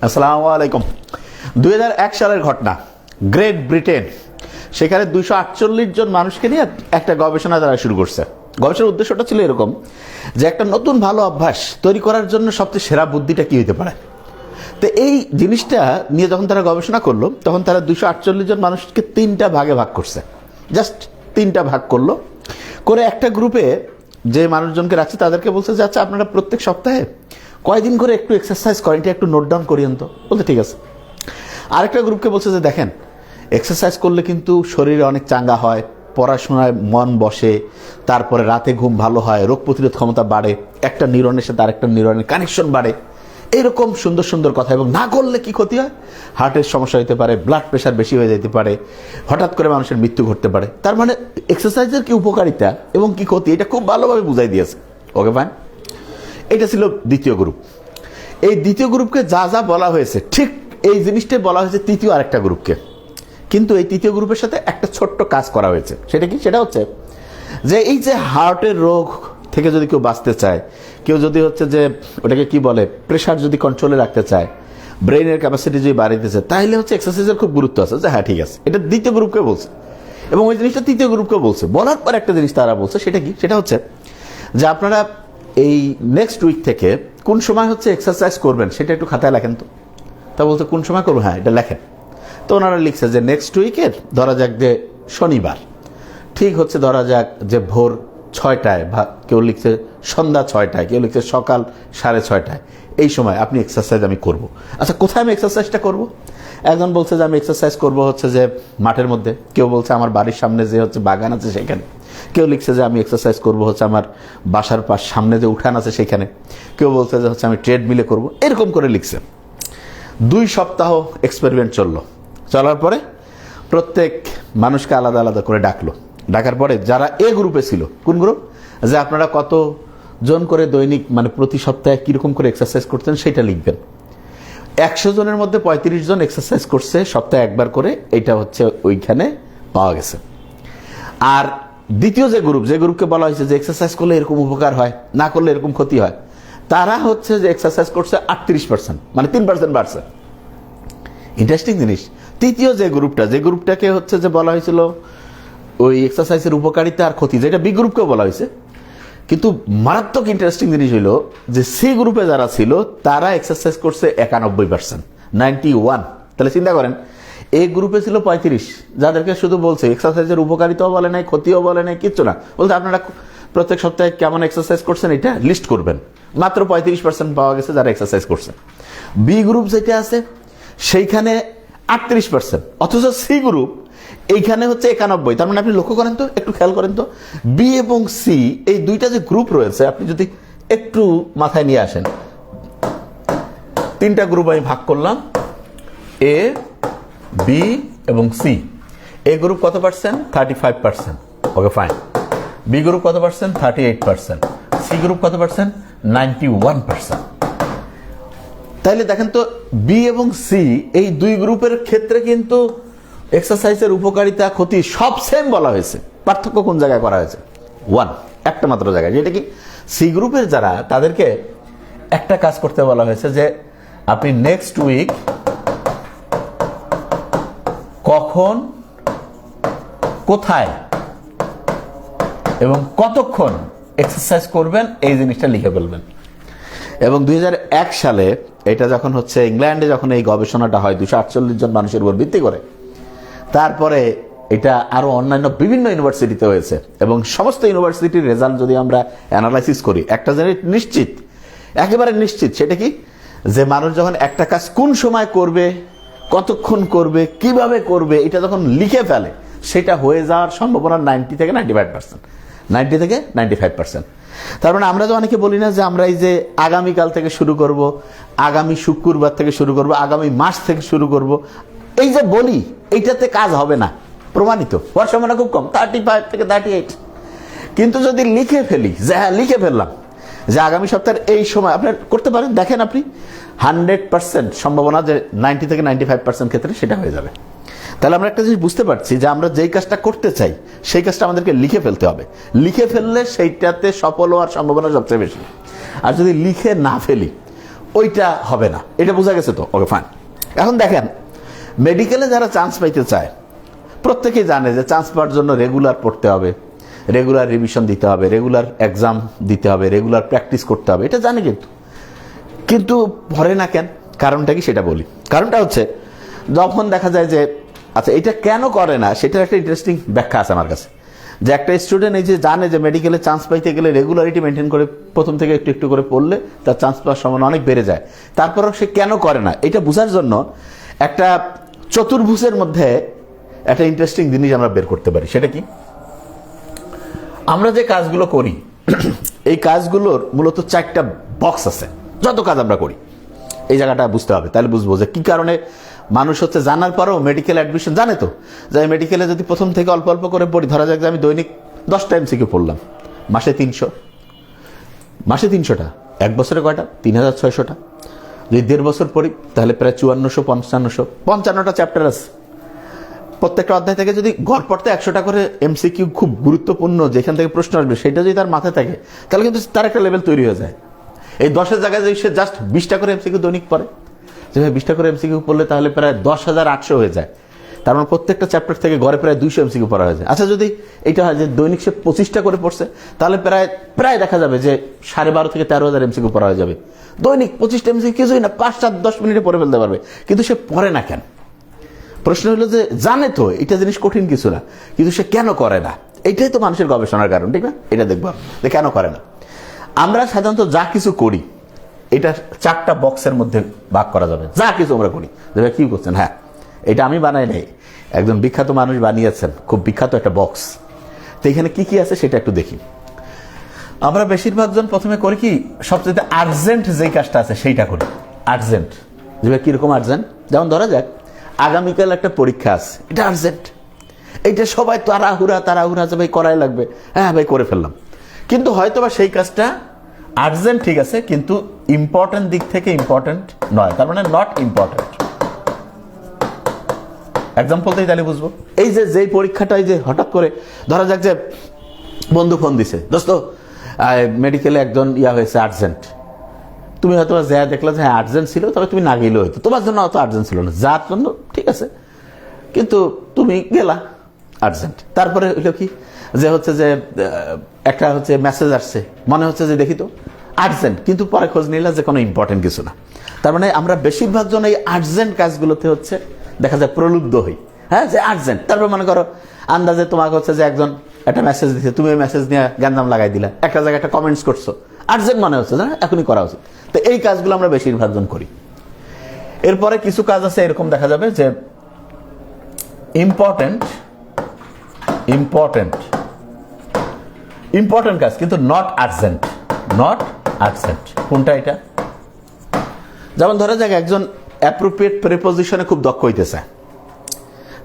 আসসালামু আলাইকুম। 2001 সালের ঘটনা, গ্রেট ব্রিটেন, সেখানে 248 জন মানুষকে নিয়ে একটা গবেষণা তারা শুরু করছে। গবেষণার উদ্দেশ্যটা ছিল এরকম যে একটা নতুন ভালো অভ্যাস তৈরি করার জন্য সবচেয়ে সেরা বুদ্ধিটা কী হতে পারে। তো এই জিনিসটা নিয়ে যখন তারা গবেষণা করলো তখন তারা 248 জন মানুষকে 3টা ভাগে ভাগ করছে। জাস্ট 3টা ভাগ করলো করে একটা গ্রুপে যে মানুষজনকে রাখছে তাদেরকে বলছে যে আচ্ছা আপনারা প্রত্যেক সপ্তাহে কয়দিন করে একটু এক্সারসাইজ করেন, এটা একটু নোট ডাউন করিয়েন তো। বলতে ঠিক আছে। আরেকটা গ্রুপকে বলছে যে দেখেন এক্সারসাইজ করলে কিন্তু শরীরে অনেক চাঙ্গা হয়, পড়াশোনায় মন বসে, তারপরে রাতে ঘুম ভালো হয়, রোগ প্রতিরোধ ক্ষমতা বাড়ে, একটা নিউরনের সাথে আরেকটা নিউরনের কানেকশন বাড়ে, এইরকম সুন্দর সুন্দর কথা। এবং না করলে কি ক্ষতি হয়, হার্টের সমস্যা হতে পারে, ব্লাড প্রেশার বেশি হয়ে যেতে পারে, হঠাৎ করে মানুষের মৃত্যু ঘটতে পারে। তার মানে এক্সারসাইজের কি উপকারিতা এবং কি ক্ষতি এটা খুব ভালোভাবে বুঝাই দিয়েছে। Okay fine. এটা ছিল দ্বিতীয় গ্রুপ। এই দ্বিতীয় গ্রুপকে যা যা বলা হয়েছে ঠিক এই জিনিসটাই বলা হয়েছে তৃতীয় আরেকটা গ্রুপকে। কিন্তু এই তৃতীয় গ্রুপের সাথে একটা ছোট্ট কাজ করা হয়েছে। সেটা কি? সেটা হচ্ছে যে এই যে হার্টের রোগ থেকে যদি কেউ বাঁচতে চায়, কেউ যদি হচ্ছে যে ওটাকে কি বলে প্রেশার যদি কন্ট্রোলে রাখতে চায়, ব্রেইনের ক্যাপাসিটি যদি বাড়িতে চায়, তাহলে হচ্ছে এক্সারসাইজের খুব গুরুত্ব আছে। যে হ্যাঁ ঠিক আছে, এটা দ্বিতীয় গ্রুপকে বলছে এবং ওই জিনিসটা তৃতীয় গ্রুপকে বলছে। বলার পর একটা জিনিস তারা বলছে, সেটা কি? সেটা হচ্ছে যে আপনারা এই নেক্সট উইক থেকে কোন সময় হচ্ছে এক্সারসাইজ করবেন সেটা একটু খাতায় লেখেন তো। তা বলতে কোন সময় করবো, হ্যাঁ এটা লেখেন। তো ওনারা লিখছে যে নেক্সট উইকের ধরা যাক যে শনিবার, ঠিক হচ্ছে ধরা যাক যে ভোর 6টায়, বা কেউ লিখছে সন্ধ্যা 6টায়, কেউ লিখছে সকাল 6:30, এই সময় আপনি এক্সারসাইজ আমি করব। আচ্ছা কোথায় আমি এক্সারসাইজটা করব? একজন বলছে যে আমি এক্সারসাইজ করব হচ্ছে যে মাঠের মধ্যে, কেউ বলছে আমার বাড়ির সামনে যে হচ্ছে বাগান আছে সেখানে, কেউ লিখছে যে আমি এক্সারসাইজ করব হচ্ছে আমার বাসার সামনে যে উঠান আছে সেখানে, কেউ বলছে যে হচ্ছে আমি ট্রেডমিলে করব। এরকম করে লিখছে। 2 সপ্তাহ এক্সপেরিমেন্ট চলার পরে প্রত্যেক মানুষকে আলাদা আলাদা করে ডাকার পরে যারা এ গ্রুপে ছিল, কোন গ্রুপ, যে আপনারা কতজন করে দৈনিক মানে প্রতি সপ্তাহে কীরকম করে এক্সারসাইজ করতেন সেটা লিখবেন। 100 জনের মধ্যে 35 জন এক্সারসাইজ করছে সপ্তাহে একবার করে, এটা হচ্ছে ওইখানে পাওয়া গেছে। আর দ্বিতীয় যে গ্রুপকে বলা হয়েছে যে এক্সারসাইজ করলে এরকম উপকার হয়, না করলে এরকম ক্ষতি হয়, তারা হচ্ছে যে এক্সারসাইজ করছে 38%, মানে 3% বাড়ছে। ইন্টারেস্টিং জিনিস। তৃতীয় যে গ্রুপটাকে হচ্ছে যে বলা হয়েছিল ওই এক্সারসাইজের উপকারিতা আর ক্ষতি, যেটা বি গ্রুপকেও বলা হয়েছে, কিন্তু মারাত্মক ইন্টারেস্টিং জিনিস হইল যে সি গ্রুপে যারা ছিল তারা এক্সারসাইজ করছে 91%, 91। তাহলে চিন্তা করেন, এই গ্রুপে ছিল 35, যাদেরকে শুধু বলছে এক্সারসাইজের উপকারিতাও বলে নাই, ক্ষতিও বলে নাই, কিচ্ছু না, বলতে আপনারা প্রত্যেক সপ্তাহে কেমন এক্সারসাইজ করছেন এটা লিস্ট করবেন। মাত্র 35% পাওয়া গেছে যারা এক্সারসাইজ করছে। বি গ্রুপ যেটা আছে সেইখানে 38%, অথচ সি গ্রুপ এইখানে হচ্ছে 91। তার মানে আপনি লক্ষ্য করেন তো, একটু খেয়াল করেন তো, বি এবং সি এই দুইটা যে গ্রুপ রয়েছে আপনি যদি একটু মাথায় নিয়ে আসেন, 3টা গ্রুপ আমি ভাগ করলাম, এ, বি এবং সি। এ গ্রুপ কত percent? 35%। Okay fine. B group কত পার্সেন্ট? 38%। সি গ্রুপ কত পার্সেন্ট? 91%। তাইলে দেখেন তো, বি এবং সি এই 2 গ্রুপের ক্ষেত্রে কিন্তু এক্সারসাইজের উপকারিতা ক্ষতি সব সেম বলা হয়েছে। পার্থক্য কোন জায়গায় করা হয়েছে? একটা মাত্র জায়গায়, যেটা কি সি গ্রুপের যারা, তাদেরকে একটা কাজ করতে বলা হয়েছে যে আপনি নেক্সট উইক কখন, কোথায় এবং কতক্ষণ এক্সারসাইজ করবেন এই জিনিসটা লিখে ফেলবেন। এবং 2001 সালে এটা যখন হচ্ছে ইংল্যান্ডে যখন এই গবেষণাটা হয় 248 জন মানুষের উপর ভিত্তি করে, তারপরে এটা আরো অন্যান্য বিভিন্ন ইউনিভার্সিটিতে হয়েছে। এবং সমস্ত ইউনিভার্সিটির রেজাল্ট যদি আমরা অ্যানালাইসিস করি, একটা জিনিস নিশ্চিত, একেবারে নিশ্চিত, সেটা কি, যে মানুষ যখন একটা কাজ কোন সময় করবে, কতক্ষণ করবে, কিভাবে করবে, এটা যখন লিখে ফেলে সেটা হয়ে যাওয়ার সম্ভাবনা 90 থেকে 95%, 90 থেকে 95%। তার মানে আমরা তো অনেকে বলি না যে আমরা এই যে আগামীকাল থেকে শুরু করব, আগামী শুক্রবার থেকে শুরু করব, আগামী মাস থেকে শুরু করব, এই যে বলি, এইটাতে কাজ হবে না, প্রমাণিত হওয়ার সম্ভাবনা খুব কম, 35 থেকে 38। কিন্তু যদি লিখে ফেলি যে হ্যাঁ লিখে ফেললাম যে আগামী সপ্তাহের এই সময় আপনি করতে পারেন, দেখেন আপনি 100% সম্ভাবনা যে 90 থেকে 95% ক্ষেত্রে সেটা হয়ে যাবে। তাহলে আমরা একটা জিনিস বুঝতে পারছি যে আমরা যেই কাজটা করতে চাই সেই কাজটা আমাদেরকে লিখে ফেলতে হবে। লিখে ফেললে সেইটাতে সফল হওয়ার সম্ভাবনা সবচেয়ে বেশি। আর যদি লিখে না ফেলি, ওইটা হবে না, এটা বোঝা গেছে তো? Okay fine. এখন দেখেন, মেডিকেলে যারা চান্স পাইতে চায় প্রত্যেকেই জানে যে চান্স পাওয়ার জন্য রেগুলার পড়তে হবে, রেগুলার রিভিশন দিতে হবে, রেগুলার এক্সাম দিতে হবে, রেগুলার প্র্যাকটিস করতে হবে, এটা জানে। কিন্তু পড়ে না কেন? কারণটা কি সেটা বলি। কারণটা হচ্ছে, যখন দেখা যায় যে আচ্ছা এটা কেন করে না, সেটার একটা ইন্টারেস্টিং ব্যাখ্যা আছে আমার কাছে। যে একটা স্টুডেন্ট এই যে জানে যে মেডিকেলে চান্স পাইতে গেলে রেগুলারিটি মেনটেন করে প্রথম থেকে একটু একটু করে পড়লে তার চান্স পাওয়ার সম্ভাবনা অনেক বেড়ে যায়, তারপরেও সে কেন করে না এটা বোঝার জন্য একটা চতুর্ভুজের মধ্যে একটা ইন্টারেস্টিং জিনিস আমরা বের করতে পারি। সেটা কি? আমরা যে কাজগুলো করি এই কাজগুলোর মূলত 4টা বক্স আছে। যত কাজ আমরা করি এই জায়গাটা বুঝতে হবে, তাহলে বুঝবো যে কি কারণে মানুষ হচ্ছে জানার পরেও মেডিকেল অ্যাডমিশন জানে তো যে মেডিকেলে যদি প্রথম থেকে অল্প অল্প করে পড়ি, ধরা যাক যে আমি দৈনিক 10টা MCQ পড়লাম, মাসে 300টা, 1 বছরে কয়টা? 3600টা। যদি 1.5 বছর পড়ি তাহলে প্রায় 5455টা চ্যাপ্টার আছে। প্রত্যেকটা অধ্যায় থেকে যদি গড়পড়তে 100টা করে MCQ খুব গুরুত্বপূর্ণ যেখান থেকে প্রশ্ন আসবে সেটা যদি তার মাথায় থাকে তাহলে কিন্তু তার একটা লেভেল তৈরি হয়ে যায়। এই 10-এর জায়গায় যদি সে জাস্ট 20টা করে MCQ দৈনিক পড়ে, যেভাবে 20টা করে MCQ পড়লে তাহলে প্রায় 10,800 হয়ে যায়। তার মানে প্রত্যেকটা চ্যাপ্টার থেকে গড়ে প্রায় 200 MCQ পড়া হয়ে যায়। আচ্ছা যদি এটা হয় যে দৈনিক সে 25টা করে পড়ছে তাহলে প্রায় দেখা যাবে যে 12,500 থেকে 13,000 MCQ পড়া হয়ে যাবে। দৈনিক 25টা MCQ কিছুই না, 5-7-10 মিনিটে পড়ে ফেলতে পারবে। কিন্তু সে পড়ে না কেন? প্রশ্ন হলো যে জানে তো এটা জিনিস কঠিন কিছু না, কিন্তু সে কেন করে না? এটাই তো মানুষের গবেষণার কারণ, ঠিক না? এটা দেখবো যে কেন করে না। আমরা সাধারণত যা কিছু করি এটা 4টা বক্সের মধ্যে ভাগ করা যাবে। যা কিছু আমরা করি, কি করছেন? হ্যাঁ, এটা আমি বানাই নাই, একজন বিখ্যাত মানুষ বানিয়েছেন, খুব বিখ্যাত একটা বক্স। তো এখানে কি কি আছে সেটা একটু দেখি। আমরা বেশিরভাগ জন প্রথমে করি কি, সবচেয়ে আর্জেন্ট যেই কাজটা আছে সেইটা করি। আর্জেন্ট, কিরকম আর্জেন্ট? যেমন ধরা যাক আগামীকাল একটা পরীক্ষা আছে, এটা আর্জেন্ট, এইটা সবাই তাড়াহুড়া যে ভাই করাই লাগবে, হ্যাঁ ভাই করে ফেললাম। কিন্তু হয়তো বা সেই কাজটা আর্জেন্ট ঠিক আছে, কিন্তু ইম্পর্টেন্ট দিক থেকে ইম্পর্টেন্ট নয়, তার মানে নট ইম্পর্টেন্ট। এক্সাম্পল দিয়ে তাহলে বুঝবো। এই যে যেই পরীক্ষাটা যে হঠাৎ করে ধরা যাক যে বন্ধু ফোন দিছে, দোস্ত মেডিকেলে একজন হয়েছে আর্জেন্ট, তুমি হয়তো যা দেখলা যে হ্যাঁ আর্জেন্ট ছিল, তবে তুমি না গেলেও হয়তো, তোমার জন্য অত আর্জেন্ট ছিল না, যার জন্য ঠিক আছে, কিন্তু তুমি গেলা আর্জেন্ট। তারপরে হইলো কি যে হচ্ছে যে একটা হচ্ছে মেসেজ আসছে, মনে হচ্ছে যে দেখি তো আর্জেন্ট, কিন্তু পরে খোঁজ নিলা যে কোনো ইম্পর্টেন্ট কিছু না। তার মানে আমরা বেশিরভাগ জন এই আর্জেন্ট কাজগুলোতে হচ্ছে দেখা যায় প্রলুব্ধ হই, হ্যাঁ যে আর্জেন্ট। তারপর মনে করো আন্দাজে তোমাকে হচ্ছে যে একজন একটা মেসেজ দিচ্ছে, তুমি ওই মেসেজ নিয়ে গ্যান্দাম লাগাই দিলা, একটা জায়গায় একটা কমেন্টস করছো, আর্জেন্ট মনে হচ্ছে না, এখনই করা উচিত। তো এই কাজগুলো আমরা বেশিরভাগ জন করি। এরপরে কিছু কাজ আছে এরকম দেখা যাবে যে ইম্পর্টেন্ট কাজ কিন্তু নট আর্জেন্ট। কোনটা এটা? যেমন ধরা যাক একজন অ্যাপ্রোপ্রিয়েট প্রিপোজিশনে খুব দক্ষ হইতেছে।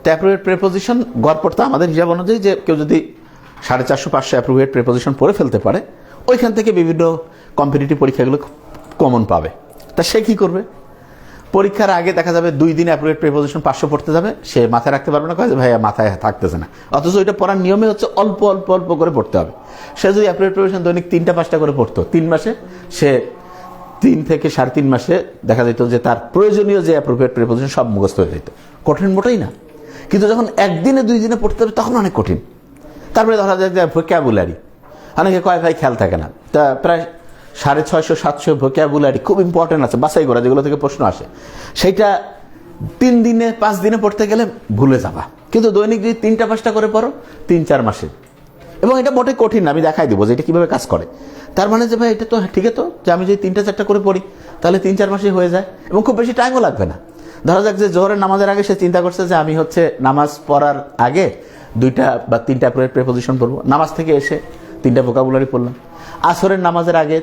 তো অ্যাপ্রোপ্রিয়েট প্রিপোজিশন গড়পড়তা আমাদের হিসাব অনুযায়ী যে কেউ যদি 450-500 অ্যাপ্রোপ্রিয়েট প্রিপোজিশন পড়ে ফেলতে পারে, ওইখান থেকে বিভিন্ন কম্পিটিটিভ পরীক্ষাগুলো কমন পাবে। তা সে কি করবে? পরীক্ষার আগে দেখা যাবে 2 দিন অ্যাপ্রোপ্রিয়েট প্রিপোজিশন 500 পড়তে যাবে, সে মাথায় রাখতে পারবে না, কয় যে ভাইয়া মাথায় থাকতেছে না। অথচ ওইটা পড়ার নিয়মে হচ্ছে অল্প অল্প অল্প করে পড়তে হবে। সে যদি অ্যাপ্রোপ্রিয়েট প্রিপোজিশন দৈনিক 3টা-5টা করে পড়তো, 3 মাসে সে 3 থেকে 3.5 মাসে দেখা যেত যে তার প্রয়োজনীয় যে অ্যাপ্রোপ্রিয়েট প্রিপোজিশন সব মুখস্থ হয়ে যেত। কঠিন মোটেই না, কিন্তু যখন 1 দিনে 2 দিনে পড়তে হবে তখন অনেক কঠিন। তারপরে ধরা যায় যে ভোক্যাবুলারি, অনেকে কয় ভাই খেয়াল থাকে না, তা প্রায় 650-700 ভোক্যাবুলারি খুব ইম্পর্টেন্ট আছে, বাছাই করা যেগুলো থেকে প্রশ্ন আসে, সেইটা 3 দিনে 5 দিনে পড়তে গেলে ভুলে যাবা। কিন্তু দৈনিক যদি 3টা-5টা করে পড়ো 3-4 মাসে, এবং এটা মোটে কঠিন না, আমি দেখাই দিব যে এটা কিভাবে কাজ করে। তার মানে যে ভাই এটা তো ঠিক তো যে আমি যদি 3টা-4টা করে পড়ি তাহলে 3-4 মাসে হয়ে যায়, এবং খুব বেশি টাইমও লাগবে না। ধরা যাক যে জোহরের নামাজের আগে সে চিন্তা করছে যে আমি হচ্ছে নামাজ পড়ার আগে 2টা বা 3টা প্রিপোজিশন পড়বো, নামাজ থেকে এসে 3টা ভোকাবুলারি পড়লাম। আসরের নামাজের আগে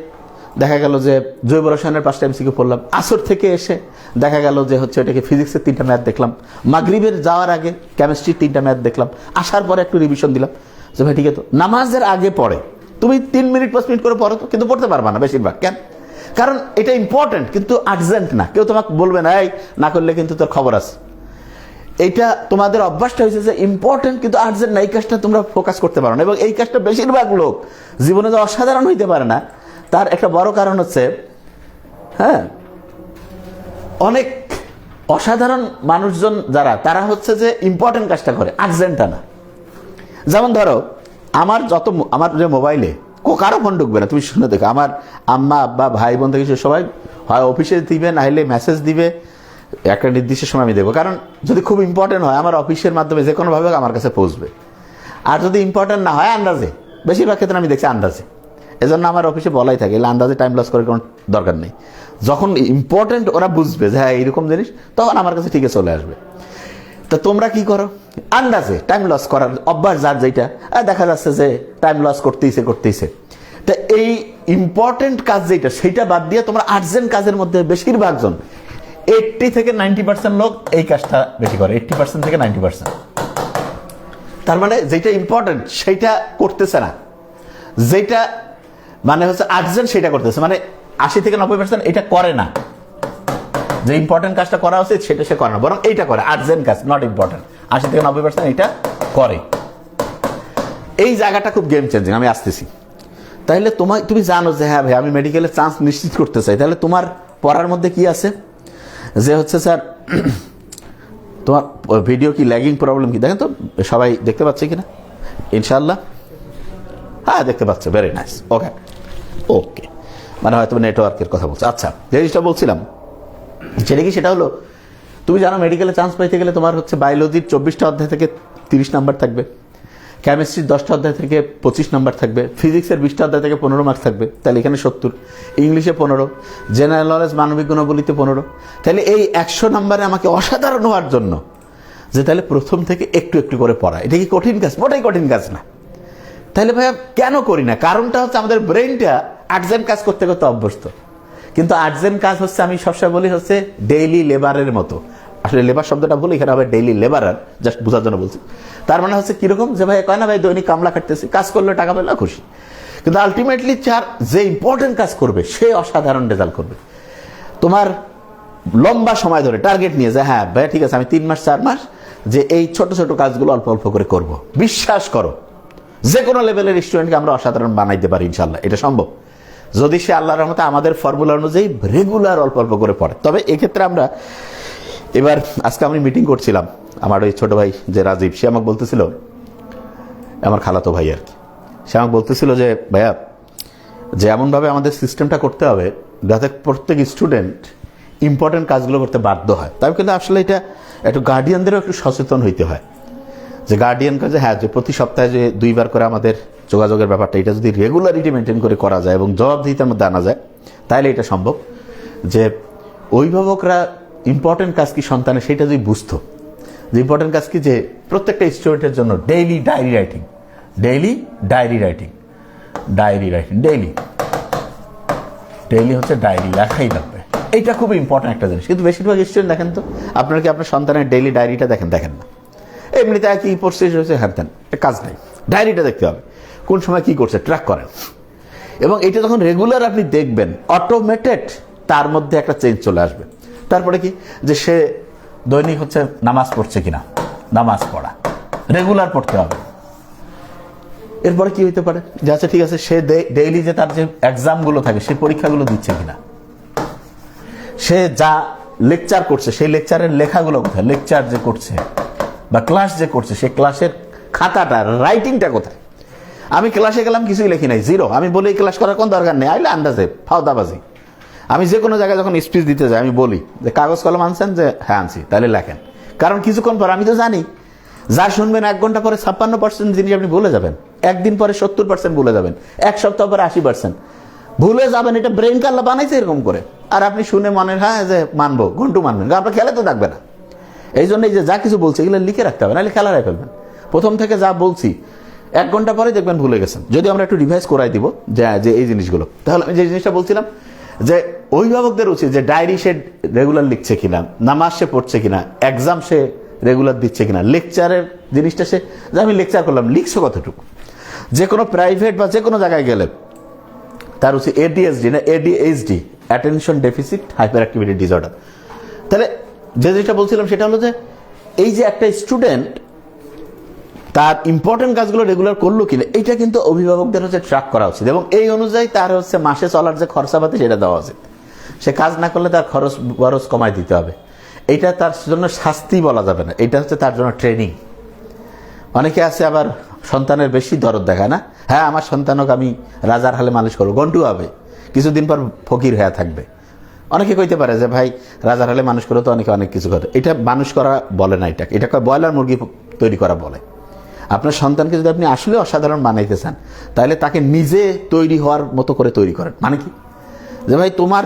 দেখা গেল যে জৈব রসায়নের 5টা MCQ পড়লাম। আসর থেকে এসে দেখা গেল যে হচ্ছে এটাকে ফিজিক্সের 3টা ম্যাথ দেখলাম। মাগরিবের যাওয়ার আগে কেমিস্ট্রির 3টা ম্যাথ দেখলাম। আসার পরে একটু রিভিশন দিলাম যে ভাই ঠিক আছে। নামাজের আগে পড়ে তুমি 3 মিনিট 5 মিনিট করে পড়ো তো, কিন্তু পড়তে পারবা না বেশিরভাগ। কেন? কারণ এটা ইম্পর্টেন্ট কিন্তু আর্জেন্ট না। কেউ তোমাকে বলবে না এই না করলে কিন্তু তোর খবর আছে। এইটা তোমাদের অভ্যাসটা হয়েছে যে ইম্পর্টেন্ট কিন্তু আর্জেন্ট না, এই কাজটা তোমরা ফোকাস করতে পারো না, এবং এই কাজটা বেশিরভাগ লোক জীবনে যে অসাধারণ হইতে পারে না তার একটা বড় কারণ হচ্ছে হ্যাঁ অনেক অসাধারণ মানুষজন যারা, তারা হচ্ছে যে ইম্পর্টেন্ট কাজটা করে, আর্জেন্টটা না। যেমন ধরো আমার যে মোবাইলে কারো ফোন ঢুকবে না, তুমি শুনে দেখো, আমার আম্মা আব্বা ভাই বোন থেকে সবাই হয় অফিসে দিবে, না হলে মেসেজ দিবে, একটা নির্দিষ্ট সময় আমি দেবো। কারণ যদি খুব ইম্পর্টেন্ট হয় আমার অফিসের মাধ্যমে যে কোনোভাবে আমার কাছে পৌঁছবে। আর যদি ইম্পর্টেন্ট না হয় আন্দাজে, বেশিরভাগ ক্ষেত্রে আমি দেখছি আন্দাজে। এজন্য আমার অফিসে বলাই থাকে, এলে আন্দাজে টাইম লস করার কোনো দরকার নেই। যখন ইম্পর্টেন্ট ওরা বুঝবে যে হ্যাঁ এইরকম জিনিস, তখন আমার কাছে ঠিকই চলে আসবে। তো তোমরা কি করো, আন্দাজে টাইম লস করার অভ্যাস যার যেটা, দেখা যাচ্ছে যে টাইম লস করতেইছে। তা এই ইম্পর্টেন্ট কাজ যেটা, সেইটা বাদ দিয়ে তোমরা আর্জেন্ট কাজের মধ্যে বেশিরভাগ জন 80 থেকে 90% লোক এই কাজটা বেশি করে, 80% থেকে 90%। তার মানে যেটা ইম্পর্টেন্ট সেইটা করতেছে না, যেটা মানে হচ্ছে আর্জেন্ট সেটা করতেছে, মানে 80 থেকে 90% এটা করে না। যে ইম্পর্টেন্ট কাজটা করা উচিত সেটা সে করে না, বরং এইটা করে, আর্জেন্ট কাজ, নট ইম্পর্টেন্ট। 80 থেকে 90% এটা করে। এই জায়গাটা খুব গেম চেঞ্জিং। আমি আসতেছি। তাহলে তুমি জানো যে হ্যাঁ ভাই আমি মেডিকেলের চান্স নিশ্চিত করতে চাই, তাহলে তোমার পড়ার মধ্যে কি আছে, যে হচ্ছে স্যার তোমার ভিডিও কি ল্যাগিং প্রবলেম কি, দেখেন তো সবাই দেখতে পাচ্ছে কিনা, ইনশাল্লাহ হ্যাঁ দেখতে পাচ্ছে, ভেরি নাইস, ওকে ওকে, মানে হয়তো নেটওয়ার্কের কথা বলছে। আচ্ছা, যে জিনিসটা বলছিলাম সেটা কি, সেটা হলো তুমি জানো মেডিকেলে চান্স পাইতে গেলে তোমার হচ্ছে বায়োলজির 24টা অধ্যায় থেকে 30 নাম্বার থাকবে, কেমিস্ট্রির 10টা অধ্যায় থেকে 25 নাম্বার থাকবে, ফিজিক্সের 20টা অধ্যায় থেকে 15 মার্ক থাকবে, তাহলে এখানে 70, ইংলিশে 15, জেনারেল নলেজ মানবিক গুণাবলীতে 15। তাহলে এই 100 নাম্বারে আমাকে অসাধারণ হওয়ার জন্য যে তাহলে প্রথম থেকে একটু একটু করে পড়া, এটা কি কঠিন কাজ? মোটেই কঠিন কাজ না। তাহলে ভাইয়া কেন করি না? কারণটা হচ্ছে আমাদের ব্রেনটা আর্জেন্ট কাজ করতে করতে অভ্যস্ত। কিন্তু আর্জেন্ট কাজ হচ্ছে, আমি সবসময় বলি হচ্ছে ডেইলি লেবারের মতো। আসলে লেবার শব্দটা বলি, এখানে হবে ডেইলি লেবারার, জাস্ট বোঝার জন্য বলছি। তার মানে হচ্ছে কিরকম, যে ভাই কয় না ভাই দৈনিক কামলা খাটতেছি, কাজ করলে টাকা পেলে খুশি, কিন্তু আলটিমেটলি যে ইম্পর্টেন্ট কাজ করবে সে অসাধারণ রেজাল্ট করবে। তোমার লম্বা সময় ধরে টার্গেট নিয়ে যায়, হ্যাঁ ভাই ঠিক আছে আমি 3 মাস 4 মাস যে এই ছোট ছোট কাজগুলো অল্প অল্প করে করব, বিশ্বাস করো যে কোনো লেভেলের স্টুডেন্টকে আমরা অসাধারণ বানাইতে পারি ইনশাল্লাহ, এটা সম্ভব যদি সে আল্লাহর রহমতে আমাদের ফর্মুলা অনুযায়ী রেগুলার অল্প অল্প করে পড়ে। তবে এক্ষেত্রে আমরা এবার আজকে আমি মিটিং করছিলাম, আমার ওই ছোট ভাই যে রাজীব, সে আমাকে বলতেছিল, আমার খালাতো ভাই আর কি, সে আমাকে বলতেছিল যে ভাইয়া যে এমনভাবে আমাদের সিস্টেমটা করতে হবে যাতে প্রত্যেক স্টুডেন্ট ইম্পর্টেন্ট কাজগুলো করতে বাধ্য হয়। তাই কিন্তু আসলে এটা একটু গার্ডিয়ানদেরও একটু সচেতন হইতে হয়, যে গার্ডিয়ান কাজে হ্যাঁ যে প্রতি সপ্তাহে যে 2 বার করে আমাদের যোগাযোগের ব্যাপারটা, এটা যদি রেগুলারিটি মেনটেন করে করা যায় এবং জবাবদিহিতার মধ্যে আনা যায়, তাহলে এটা সম্ভব। যে অভিভাবকরা ইম্পর্টেন্ট কাজ কি সন্তানের সেটা যদি বুঝতো, যে ইম্পর্টেন্ট কাজ কি, যে প্রত্যেকটা স্টুডেন্টের জন্য ডেইলি ডায়েরি রাইটিং, ডেইলি হচ্ছে ডায়েরি লেখাই লাগবে, এইটা খুব ইম্পর্টেন্ট একটা জিনিস। কিন্তু বেশিরভাগ স্টুডেন্ট দেখেন তো, আপনার কি আপনার সন্তানের ডেইলি ডায়েরিটা দেখেন না, এমনিতে কি পড়ছে হয়েছে হ্যাঁ দেন, কাজ নেই, ডায়েরিটা দেখতে হবে, কোন সময় কি করছে ট্র্যাক করেন। এবং এটা যখন রেগুলার আপনি দেখবেন, অটোমেটেড তার মধ্যে একটা চেঞ্জ চলে আসবে। তারপরে কি, যে সে দৈনিক হচ্ছে নামাজ পড়ছে কিনা, নামাজ পড়া রেগুলার পড়তে হবে। এরপরে কি হইতে পারে, যে আচ্ছা ঠিক আছে সে ডেইলি যে তার যে এক্সামগুলো থাকে সেই পরীক্ষাগুলো দিচ্ছে কিনা, সে যা লেকচার করছে সেই লেকচারের লেখাগুলো কোথায়, লেকচার যে করছে বা ক্লাস যে করছে সেই ক্লাসের খাতাটা, রাইটিংটা কোথায়। আমি ক্লাসে গেলাম কিছুই লেখি নাই, জিরো। আমি বলি ক্লাস করার কোন দরকার নেই, আইলে আন্দাজে ফাওদাবাজি। আমি যে কোনো জায়গায় যখন স্পিচ দিতে যাই আমি বলি যে কাগজ কলম আনছেন, যে হ্যাঁ আনছি, তাহলে লেখেন। কারণ কিছুক্ষণ পর আমি তো জানি যা শুনবেন 1 ঘন্টা পরে 56% জিনিস আপনি ভুলে যাবেন, একদিন পরে 70% ভুলে যাবেন, 1 সপ্তাহ পরে 80% ভুলে যাবেন। এটা ব্রেন কাল্লা বানাইছে এরকম করে। আর আপনি শুনে মনে হ্যাঁ যে মানবো, ঘন্টু মানবেন, আপনার খেলে তো থাকবে না। এই জন্য যে যা কিছু বলছে এগুলো লিখে রাখতে হবে, নাহলে খেলা রাখে ফেলবেন। প্রথম থেকে যা বলছি 1 ঘন্টা পরে দেখবেন ভুলে গেছেন, যদি আমরা একটু রিভাইজ করাই দিব যে এই জিনিসগুলো। তাহলে আমি যে জিনিসটা বলছিলাম, যে অভিভাবকদের উচিত যে ডায়েরি সে রেগুলার লিখছে কিনা, নামাজ সে পড়ছে কিনা, এক্সাম সে রেগুলার দিচ্ছে কিনা, লেকচারের জিনিসটা সে, যে আমি লেকচার করলাম লিখছো কতটুকু। যে কোনো প্রাইভেট বা যে কোনো জায়গায় গেলে তার উচিত এডিএসডি না ADHD, attention deficit hyper activity disorder. তাহলে যে যেটা বলছিলাম সেটা হলো যে এই যে একটা স্টুডেন্ট তার ইম্পর্টেন্ট কাজগুলো রেগুলার করলো কিনা, এইটা কিন্তু অভিভাবকদের হচ্ছে ট্র্যাক করা উচিত, এবং এই অনুযায়ী তার হচ্ছে মাসে চলার যে খরচাপাতি সেটা দেওয়া উচিত। সে কাজ না করলে তার খরচ কমায় দিতে হবে। এটা তার জন্য শাস্তি বলা যাবে না, এটা হচ্ছে তার জন্য ট্রেনিং। অনেকে আছে আবার সন্তানের বেশি দরদ দেখায় না, হ্যাঁ আমার সন্তানকে আমি রাজার হালে মালিশ করবো, গন্টু হবে, কিছুদিন পর ফকির হয়ে থাকবে। অনেকে কইতে পারে যে ভাই রাজার হালে মানুষ করে তো অনেকে অনেক কিছু করে, এটা মানুষ করা বলে না, এটা কয় ব্রয়লার মুরগি তৈরি করা বলে। আপনার সন্তানকে যদি আপনি আসলে অসাধারণ বানাইতে চান, তাহলে তাকে নিজে তৈরি হওয়ার মতো করে তৈরি করেন। মানে কি, যে ভাই তোমার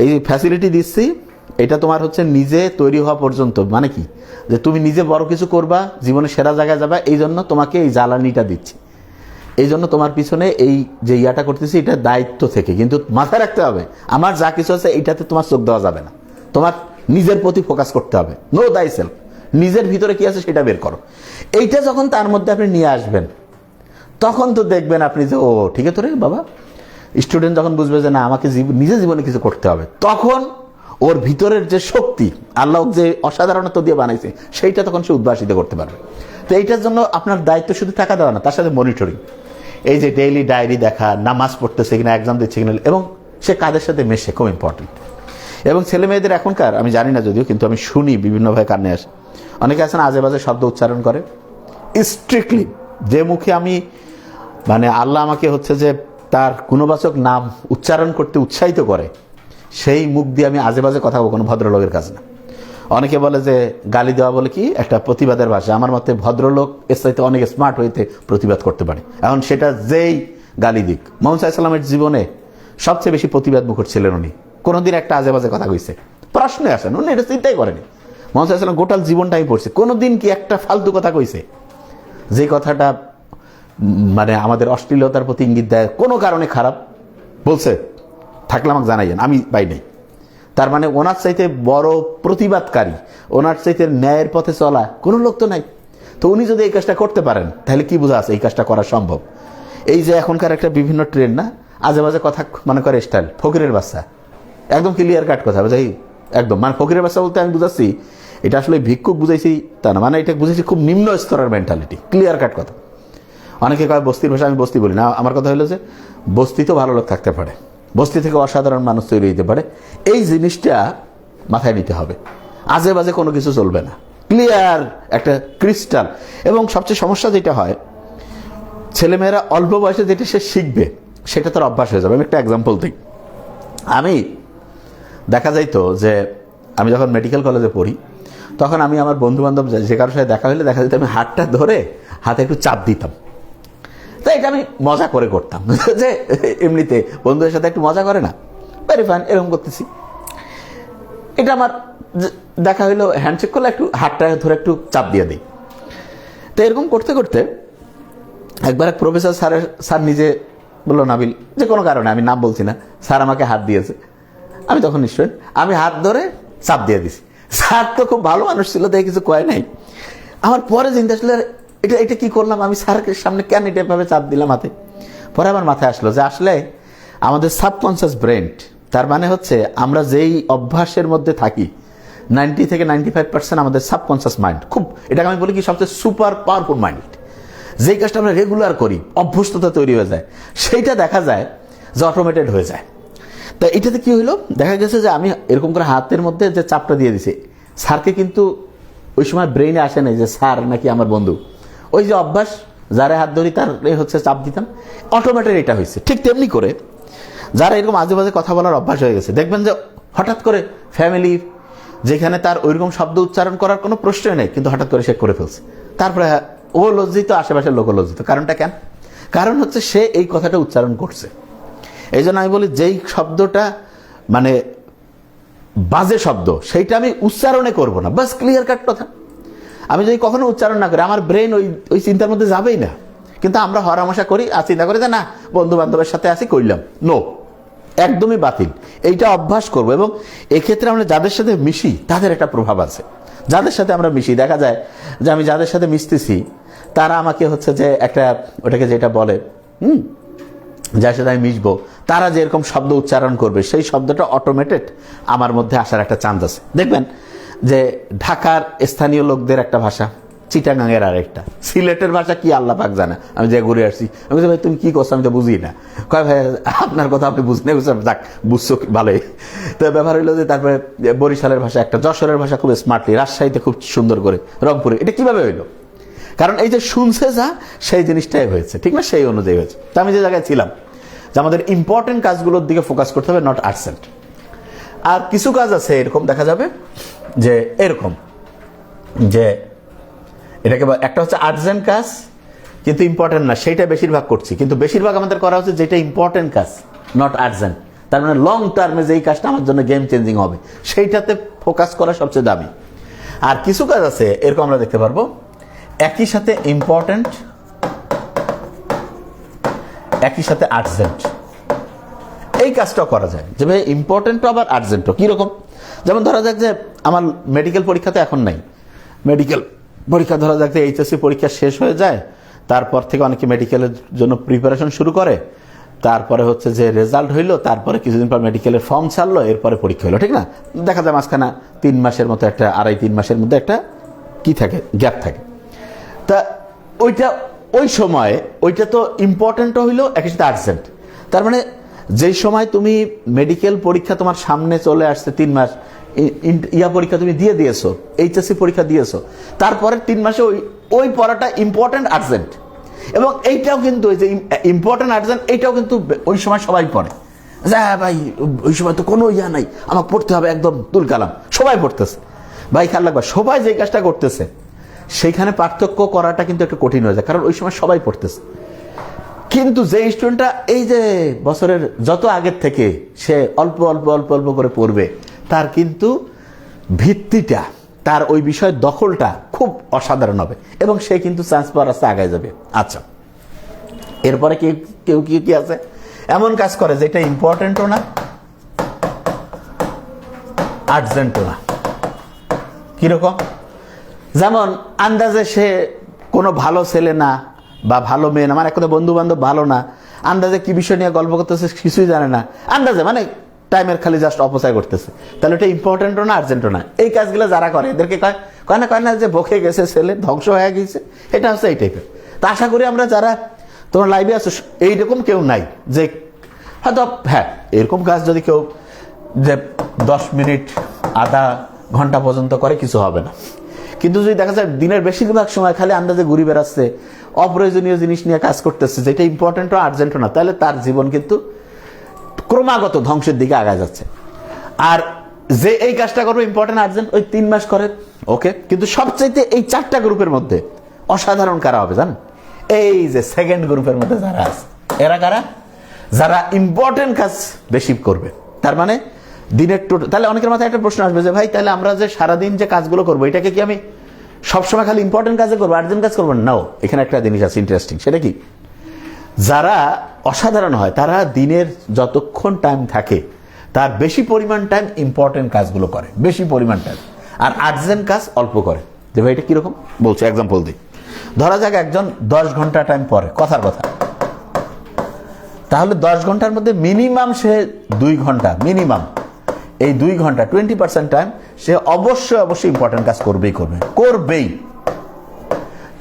এই ফ্যাসিলিটি দিচ্ছি, এটা তোমার হচ্ছে নিজে তৈরি হওয়া পর্যন্ত, মানে কি যে তুমি নিজে বড় কিছু করবা, জীবনে সেরা জায়গায় যাবা, এই জন্য তোমাকে এই জ্বালানিটা দিচ্ছি, এই জন্য তোমার পিছনে এই যে ইয়াটা করতেছি এটা দায়িত্ব থেকে। কিন্তু মাথায় রাখতে হবে আমার যা কিছু আছে এইটাতে তোমার চোখ দেওয়া যাবে না, তোমার নিজের প্রতি ফোকাস করতে হবে। নো দাই সেলফ, নিজের ভিতরে কি আছে সেটা বের করো। এইটা যখন তার মধ্যে আপনি নিয়ে আসবেন, তখন তো দেখবেন আপনি যে ও ঠিক আছে রে বাবা। স্টুডেন্ট যখন বুঝবে যে না আমাকে নিজের জীবনে কিছু করতে হবে, তখন ওর ভিতরের যে শক্তি আল্লাহ যে অসাধারণত্ব দিয়ে বানাইছে সেইটা তখন সে উদ্ভাসিত করতে পারবে। তো এইটার জন্য আপনার দায়িত্ব শুধু টাকা দেওয়া না, তার সাথে মনিটরিং, এই যে ডেইলি ডায়েরি দেখা, নামাজ পড়তেছে কিনা, এক্সাম দিচ্ছে কিনা, এবং সে কাদের সাথে মেশে, খুব ইম্পর্টেন্ট। এবং ছেলে মেয়েদের এখনকার আমি জানি না যদিও, কিন্তু আমি শুনি বিভিন্নভাবে কানে আসে, অনেকে আছেন আজে বাজে শব্দ উচ্চারণ করে স্ট্রিক্টলি, যে মুখে আমি মানে আল্লাহ আমাকে হচ্ছে যে তার গুণবাচক নাম উচ্চারণ করতে উৎসাহিত করে, সেই মুখ দিয়ে আমি আজে বাজে কথা বলবো, কোনো ভদ্রলোকের কাজ না। অনেকে বলে যে গালি দেওয়া বলে কি একটা প্রতিবাদের ভাষা, আমার মতে ভদ্রলোক এর চাইতে অনেক স্মার্ট হইতে প্রতিবাদ করতে পারে। এখন সেটা যেই গালি দিক, মোহাম্মদ সাল্লামের জীবনে সবচেয়ে বেশি প্রতিবাদ মুখর ছিলেন উনি। কোনোদিন একটা আজে বাজে কথা কইছে প্রশ্নে আসেন, উনি এটা চিন্তাই করেনি। মোহাম্মদ সাল্লাম গোটাল জীবনটা আমি পড়ছি, কোনোদিন কি একটা ফালতু কথা কইছে যে কথাটা মানে আমাদের অশ্লীলতার প্রতি ইঙ্গিত দেয়, কোনো কারণে খারাপ বলছে থাকলে আমাকে জানাইয়েন, আমি পাই নাই। তার মানে ওনার চাইতে বড় প্রতিবাদকারী, ওনার চাইতে ন্যায়ের পথে চলা কোনো লোক তো নাই। তো উনি যদি এই কাজটা করতে পারেন, তাহলে কি বোঝা আছে এই কাজটা করা সম্ভব। এই যে এখনকার একটা বিভিন্ন ট্রেন্ড না, আজে বাজে কথা মনে করে স্টাইল, ফকিরের বাচ্চা, একদম ক্লিয়ার কাট কথা বুঝাই, একদম মানে ফকিরের বাচ্চা বলতে আমি বুঝাচ্ছি এটা আসলে ভিক্ষুক বুঝাইছি তা না, মানে এটা বুঝেছি খুব নিম্ন স্তরের মেন্টালিটি, ক্লিয়ার কাট কথা। অনেকে কয় বস্তির ভাষা, আমি বস্তি বলি না, আমার কথা হলো যে বস্তি তো ভালো লোক থাকতে পারে, বস্তি থেকে অসাধারণ মানুষ তৈরি হতে পারে, এই জিনিসটা মাথায় নিতে হবে। আজে বাজে কোনো কিছু চলবে না, ক্লিয়ার একটা ক্রিস্টাল। এবং সবচেয়ে সমস্যা যেটা হয়, ছেলেমেয়েরা অল্প বয়সে যেটা সে শিখবে সেটা তার অভ্যাস হয়ে যাবে। আমি একটা এক্সাম্পল দিই, আমি দেখা যাইতো যে আমি যখন মেডিকেল কলেজে পড়ি, তখন আমি আমার বন্ধু বান্ধব যে কারোর সাথে দেখা হলে দেখা যেত আমি হাতটা ধরে হাতে একটু চাপ দিতাম। তো এটা আমি মজা করে করতাম, যে এমনিতে বন্ধুদের সাথে একটু মজা করে না, ভেরি ফাইন, এরকম করতেছি। এটা আমার দেখা হইলো, হ্যান্ডশেক করলে একটু হাতটা ধরে একটু চাপ দিয়ে দিই। তো এরকম করতে করতে একবার এক প্রফেসর স্যার নিজে বললো, নাবিল, যে কোনো কারণে আমি নাম বলছি না, স্যার আমাকে হাত দিয়েছে, আমি তখন স্টুডেন্ট, আমি হাত ধরে চাপ দিয়ে দিছি। স্যার তো খুব ভালো মানুষ ছিল, তাই কিছু কয় নাই। আমার পরে চিন্তা আসলে এটা কি করলাম, আমি স্যারের সামনে কেন এটা এভাবে চাপ দিলাম হাতে। পরে আমার মাথায় আসলো যে আসলে আমাদের সাবকনসিয়াস ব্রেন, তার মানে হচ্ছে আমরা যেই অভ্যাসের মধ্যে থাকি 90 থেকে 95% আমাদের সাবকনসিয়াস মাইন্ড, খুব এটাকে আমি বলি কি সবচেয়ে সুপার পাওয়ারফুল মাইন্ড। যেই কাজটা আমরা রেগুলার করি, অভ্যস্ততা তৈরি হয়ে যায়, সেইটা দেখা যায় যে অটোমেটেড হয়ে যায়। তা এটাতে কি হইলো, দেখা গেছে যে আমি এরকম করে হাতের মধ্যে যে চাপটা দিয়ে দিছি, স্যারকে কিন্তু ওই সময় ব্রেইনে আসে নাই যে স্যার নাকি আমার বন্ধু। ওই যে অভ্যাস, যারা হাত ধরি তার হচ্ছে চাপ দিতাম, অটোমেটেড এটা হয়েছে। ঠিক তেমনি করে যারা এরকম আজে বাজে কথা বলার অভ্যাস হয়ে গেছে, দেখবেন যে হঠাৎ করে ফ্যামিলির যেখানে তার ওইরকম শব্দ উচ্চারণ করার কোনো প্রশ্নই নেই, কিন্তু হঠাৎ করে সে করে ফেলছে, তারপরে ও লজ্জিত, আশেপাশের লোক লজ্জিত। কারণটা কেন? কারণ হচ্ছে সে এই কথাটা উচ্চারণ করছে। এই জন্য আমি বলি, যেই শব্দটা মানে বাজে শব্দ, সেইটা আমি উচ্চারণে করব না, বাস ক্লিয়ার কাট কথা। আমি যদি কখনো উচ্চারণ না করি, আমার ব্রেন ওই চিন্তার মধ্যে যাবেই না। কিন্তু আমরা হরামশা করি আর চিন্তা করি যে না বন্ধু বান্ধবের সাথে আসি করলাম, নো, একদমই বাতিল। এইটা অভ্যাস করব। এবং এক্ষেত্রে আমরা যাদের সাথে মিশি তাদের একটা প্রভাব আছে। যাদের সাথে আমরা মিশি, দেখা যায় যে আমি যাদের সাথে মিশতেছি তারা আমাকে হচ্ছে যে একটা ওটাকে যেটা বলে যার সাথে আমি মিশবো, তারা যেরকম শব্দ উচ্চারণ করবে সেই শব্দটা অটোমেটেড আমার মধ্যে আসার একটা চান্স আছে। দেখবেন যে ঢাকার স্থানীয় লোকদের একটা ভাষা, চিটাগাঙের আরেকটা, সিলেটের ভাষা কি আল্লাহ পাক জানে, আমি যে ঘুরে আসছি। আমি বলছি ভাই তুমি কি করছো, আমি তো বুঝি না। কয় ভাই আপনার কথা আপনি বুঝি না, যাক বুঝছো ভালোই। তো ব্যাপার হইলো যে তারপরে বরিশালের ভাষা একটা, যশোরের ভাষা খুব স্মার্টলি, রাজশাহীতে খুব সুন্দর করে, রংপুরে। এটা কিভাবে হইলো? কারণ এই যে শুনছে যা সেই জিনিসটাই হয়েছে, ঠিক না, সেই অনুযায়ী হয়েছে। তো আমি যে জায়গায় ছিলাম যে আমাদের ইম্পর্টেন্ট কাজগুলোর দিকে ফোকাস করতে হবে, নট আর্টসেন্ট। আর কিছু কাজ আছে এরকম দেখা যাবে যে এরকম যে এটাকে একটা হচ্ছে আর্জেন্ট কাজ কিন্তু ইম্পর্টেন্ট না, সেইটা বেশিরভাগ করছি, কিন্তু বেশিরভাগ আমাদের করা হচ্ছে যেটা ইম্পর্টেন্ট কাজ, নট আর্জেন্ট। তার মানে লং টার্মে যেই কাজটা আমার জন্য গেম চেঞ্জিং হবে সেইটাতে ফোকাস করা সবচেয়ে দামি। আর কিছু কাজ আছে এরকম আমরা দেখতে পারবো একই সাথে ইম্পর্টেন্ট, একই সাথে আর্জেন্ট, এই কাজটাও করা যায়। যে ভাই ইম্পর্টেন্টও আবার আর্জেন্টও। কীরকম? যেমন ধরা যাক যে আমার মেডিকেল পরীক্ষা তো এখন নাই, মেডিকেল পরীক্ষা ধরা যাক যে এইচএসসি পরীক্ষা শেষ হয়ে যায়, তারপর থেকে অনেকে মেডিকেলের জন্য প্রিপারেশন শুরু করে, তারপরে হচ্ছে যে রেজাল্ট হইলো, তারপরে কিছুদিন পর মেডিকেলের ফর্ম ছাড়লো, এরপরে পরীক্ষা হলো, ঠিক না? দেখা যায় মাঝখানে 3 মাসের মতো একটা, 2.5-3 মাসের মধ্যে একটা কি থাকে, গ্যাপ থাকে। তা ওইটা ওই সময় ওইটা তো ইম্পর্টেন্টও হইলো, একই সাথে আর্জেন্ট। তার মানে যেই সময় তুমি মেডিকেল পরীক্ষা তোমার সামনে চলে আসছে, 3 মাস ইয়া পরীক্ষা তুমি দিয়ে দিয়েছো, এইচএসসি পরীক্ষা দিয়েছো, তারপরে 3 মাসে ওই পড়াটা ইম্পর্টেন্ট আর্জেন্ট। এবং এইটাও কিন্তু ওই যে ইম্পর্টেন্ট আর্জেন্ট, এইটাও কিন্তু ওই সময় সবাই পড়ে। হ্যাঁ ভাই ওই সময় তো কোনো ইয়া নাই, আমাকে পড়তে হবে একদম তুল কালাম, সবাই পড়তেছে। ভাই খেয়াল রাখবা, সবাই যে কাজটা করতেছে সেইখানে পার্থক্য করাটা কিন্তু একটু কঠিন হয়ে যায়, কারণ ওই সময় সবাই পড়তেছে। কিন্তু যে স্টুডেন্টটা এই যে বছরের যত আগের থেকে সে অল্প অল্প অল্প অল্প করে পড়বে, তার কিন্তু ভিত্তিটা, তার ওই বিষয়ের দখলটা খুব অসাধারণ হবে এবং সে কিন্তু চান্স পাওয়ার রাস্তায় আগায় যাবে। আচ্ছা, এরপরে কেউ কি আছে এমন কাজ করে যেটা ইম্পর্টেন্টও না আর্জেন্টও না। কিরকম? যেমন আন্দাজে সে কোনো ভালো ছেলে না বা ভালো মেয়ে না, মানে একটা বন্ধু বান্ধব ভালো না, আন্দাজে কি বিষয় নিয়ে গল্প করতেছে কিছুই জানে না, আন্দাজে মানে টাইমের খালি জাস্ট অপচয় করতেছে, তাহলে এটা ইম্পর্টেন্টও না আর্জেন্টও না। এই কাজগুলো যারা করে এদেরকে কয় না যে বকে গেছে ছেলে, ধ্বংস হয়ে গেছে, এটা হচ্ছে এই টাইপের। তা আশা করি আমরা যারা তোমার লাইভে আছো এইরকম কেউ নাই যে হয়তো, হ্যাঁ এরকম কাজ যদি কেউ যে 10 মিনিট আধা ঘন্টা পর্যন্ত করে কিছু হবে না। কিন্তু যদি দেখা যায় দিনের বেশিরভাগ সময় খালি আন্দাজে ঘুরে বেড়াচ্ছে, অপ্রয়োজনীয় জিনিস নিয়ে কাজ করতেছে যেটা ইম্পর্টেন্টও আর্জেন্টও না, তাহলে তার জীবন কিন্তু ক্রমাগত ধ্বংসের দিকে আগায় যাচ্ছে। আর যে এই কাজটা করবে ইম্পর্টেন্ট আর্জেন্ট, ওই 3 মাস করে ওকে। কিন্তু সবচাইতে এই 4টা গ্রুপের মধ্যে অসাধারণ কারা হবে জানেন? এই যে সেকেন্ড গ্রুপের মধ্যে যারা আছে, এরা কারা? যারা ইম্পর্টেন্ট কাজ বেশি করবে। তার মানে দিনের তাহলে অনেকের মাথায় একটা প্রশ্ন আসবে যে ভাই তাহলে আমরা যে সারাদিন যে কাজগুলো করবো এটাকে কি আমি সবসময় খালি ইম্পর্টেন্ট কাজে করবো, আর্জেন্ট কাজ করবো না? এখানে একটা জিনিস আছে ইন্টারেস্টিং, সেটা কি? যারা অসাধারণ হয় তারা দিনের যতক্ষণ টাইম থাকে তার বেশি পরিমাণ টাইম ইম্পর্টেন্ট কাজগুলো করে, বেশি পরিমাণ টাইম, আর আর্জেন্ট কাজ অল্প করে। যে ভাই এটা কিরকম বলছে, এক্সাম্পল দিই। ধরা যাক একজন 10 ঘন্টা টাইম পড়ে, কথার কথা, তাহলে 10 ঘন্টার মধ্যে মিনিমাম সে 2 ঘন্টা, মিনিমাম এই 2 ঘন্টা 20% টাইম সে অবশ্যই ইম্পর্টেন্ট কাজ করবেই।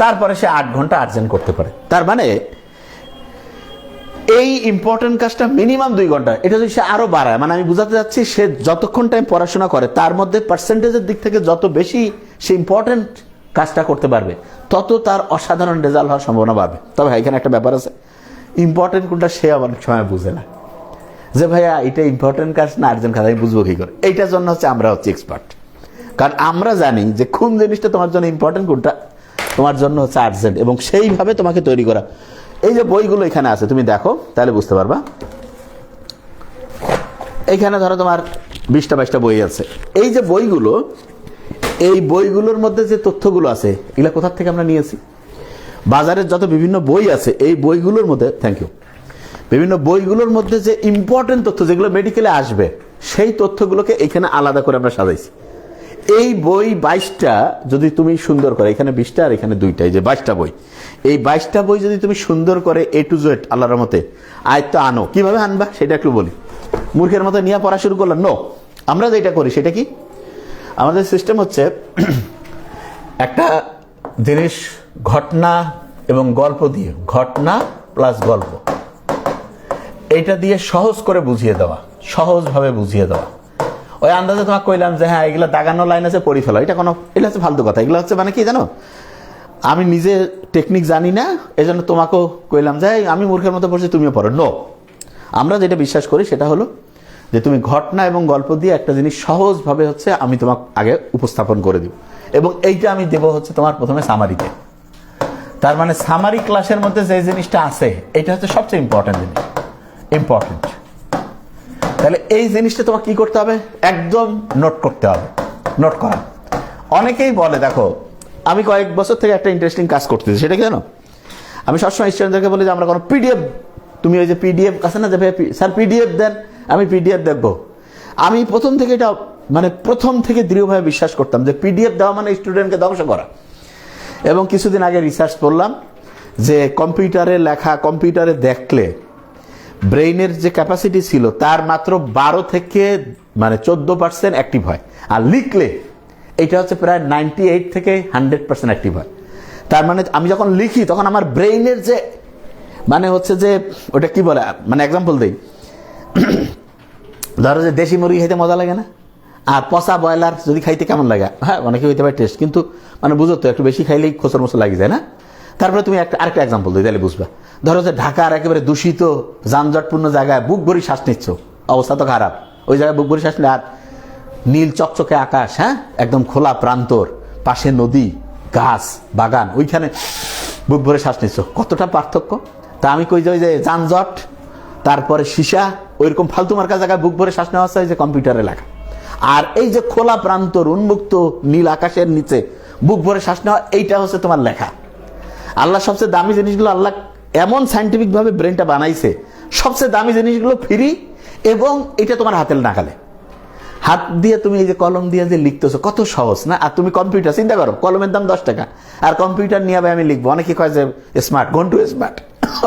তারপরে সে 8 ঘন্টা আর্জেন্ট করতে পারে। তার মানে এই ইম্পর্টেন্ট কাজটা মিনিমাম 2 ঘন্টা, এটা যদি সে আরো বাড়ায়, মানে আমি বুঝাতে যাচ্ছি সে যতক্ষণ টাইম পড়াশোনা করে তার মধ্যে পার্সেন্টেজের দিক থেকে যত বেশি সে ইম্পর্টেন্ট কাজটা করতে পারবে তত তার অসাধারণ রেজাল্ট হওয়ার সম্ভাবনা বাড়বে। তবে এখানে একটা ব্যাপার আছে, ইম্পর্টেন্ট কোনটা সে অনেক সময় বুঝে না, যে ভাইয়া এটা ইম্পর্টেন্ট কাজ না আর্জেন্ট কাজ, আমি বুঝবো কি করে? এইটার জন্য আমরা হচ্ছে এক্সপার্ট, কারণ আমরা জানি যে কোন জিনিসটা তোমার জন্য ইম্পর্টেন্ট, কোনটা তোমার জন্য হচ্ছে আর্জেন্ট, এবং সেইভাবে তোমাকে তৈরি করা। এই যে বইগুলো এখানে আছে তুমি দেখো তাহলে বুঝতে পারবা। এইখানে ধরো তোমার 20টা বই আছে। এই যে বইগুলো, এই বইগুলোর মধ্যে যে তথ্যগুলো আছে এগুলো কোথা থেকে আমরা নিয়েছি? বাজারের যত বিভিন্ন বই আছে এই বইগুলোর মধ্যে, থ্যাংক ইউ, বিভিন্ন বইগুলোর মধ্যে যে ইম্পর্টেন্ট তথ্য যেগুলো মেডিকেলে আসবে সেই তথ্যগুলোকে এখানে আলাদা করে আমরা সাজাইছি। এই বই 22টা যদি তুমি সুন্দর করে, এখানে 20টা আর এখানে 2টা, এই যে 22টা বই, এই 22টা বই যদি তুমি সুন্দর করে A to Z আল্লাহর রহমতে আয়ত্ত আনো, কিভাবে আনবা সেটা একটু বলি। মূর্খের মতো নিয়ে পড়া শুরু করলাম? নো, আমরা যেটা করি সেটা কি, আমাদের সিস্টেম হচ্ছে একটা জিনিস ঘটনা এবং গল্প দিয়ে, ঘটনা প্লাস গল্প, এটা দিয়ে সহজ করে বুঝিয়ে দেওয়া, সহজভাবে বুঝিয়ে দেওয়া। ওই আন্দাজে তোমাকে কইলাম যে হ্যাঁ এগুলো দাগানো লাইন আছে পড়ি ফেলো, এটা এটা হচ্ছে ফালতু কথা। এগুলো হচ্ছে মানে কি জানো, আমি নিজে টেকনিক জানি না, এই জন্য তোমাকেও কইলাম যে আমি মূর্খের মতো পড়ছি তুমিও পড়ো। নো, আমরা যেটা বিশ্বাস করি সেটা হলো যে তুমি ঘটনা এবং গল্প দিয়ে একটা জিনিস সহজভাবে হচ্ছে আমি তোমাকে আগে উপস্থাপন করে দিব, এবং এইটা আমি দেবো হচ্ছে তোমার প্রথমে সামারিতে। তার মানে সামারি ক্লাসের মধ্যে যে জিনিসটা আছে এটা হচ্ছে সবচেয়ে ইম্পর্টেন্ট জিনিস, ইম্পর্টেন্ট। তাহলে এই জিনিসটা তোমাকে কি করতে হবে, একদম নোট করতে হবে, নোট করা। অনেকেই বলে, দেখো আমি কয়েক বছর থেকে একটা ইন্টারেস্টিং কাজ করতেছি, সেটা কি জানো, আমি সবসময় স্টুডেন্টদেরকে বলি যে আমরা কোনো পিডিএফ, তুমি ওই যে পিডিএফ আছে না যে স্যার পিডিএফ দেন, আমি পিডিএফ দেখবো। আমি প্রথম থেকে দৃঢ়ভাবে বিশ্বাস করতাম যে পিডিএফ দেওয়া মানে স্টুডেন্টকে ধ্বংস করা। এবং কিছুদিন আগে রিসার্চ করলাম যে কম্পিউটারে লেখা, কম্পিউটারে দেখলে ব্রেইনের যে ক্যাপাসিটি ছিল তার মাত্র 12 থেকে 14% অ্যাক্টিভ হয়, আর লিখলে এটা হচ্ছে প্রায় 98 থেকে 100% অ্যাক্টিভ হয়। তার মানে আমি যখন লিখি তখন আমার ব্রেইনের যে হচ্ছে যে ওটা কি বলে, এক্সাম্পল দিই, ধরো যে দেশি মুরগি খাইতে মজা লাগে না, আর পচা ব্রয়লার যদি খাইতে কেমন লাগে, হ্যাঁ অনেকে হইতে পারে টেস্ট, কিন্তু বুঝো তো একটু বেশি খাইলেই খোসর মোসর লাগে যায় না। তারপরে তুমি আরেকটা এক্সাম্পল দিই, তাহলে বুঝবা। ধরো যে ঢাকার একেবারে দূষিত যানজটপূর্ণ জায়গায় বুক ভরি শ্বাস নিচ্ছ, অবস্থা তো খারাপ, ওই জায়গায় বুক ভরি শ্বাস নিলে, আর নীল চকচকে আকাশ, হ্যাঁ একদম খোলা প্রান্তর, পাশে নদী, গাছ, বাগান, ওইখানে বুক ভরে শ্বাস নিচ্ছ, কতটা পার্থক্য। তা আমি কই যে যানজট, তারপরে সীসা, ওইরকম ফালতু মার্কা জায়গায় বুক ভরে শ্বাস নেওয়া হয় যে কম্পিউটারে লেখা, আর এই যে খোলা প্রান্তর, উন্মুক্ত নীল আকাশের নিচে বুক ভরে শ্বাস নেওয়া, এইটা হচ্ছে তোমার লেখা। আল্লাহ সবচেয়ে দামি জিনিসগুলো আল্লাহ এমন সাইন্টিফিক ভাবে ব্রেনটা বানাইছে, সবচেয়ে দামি জিনিসগুলো ফ্রি, এবং এটা তোমার হাতের নাগালে। হাত দিয়ে তুমি এই যে কলম দিয়ে যে লিখতেছো, কত সহজ না। আর তুমি কম্পিউটার চিন্তা করো, কলমের দাম 10 টাকা, আর কম্পিউটার নিয়ে আমি লিখবো, অনেকে কয় যে স্মার্ট, গোন টু স্মার্ট,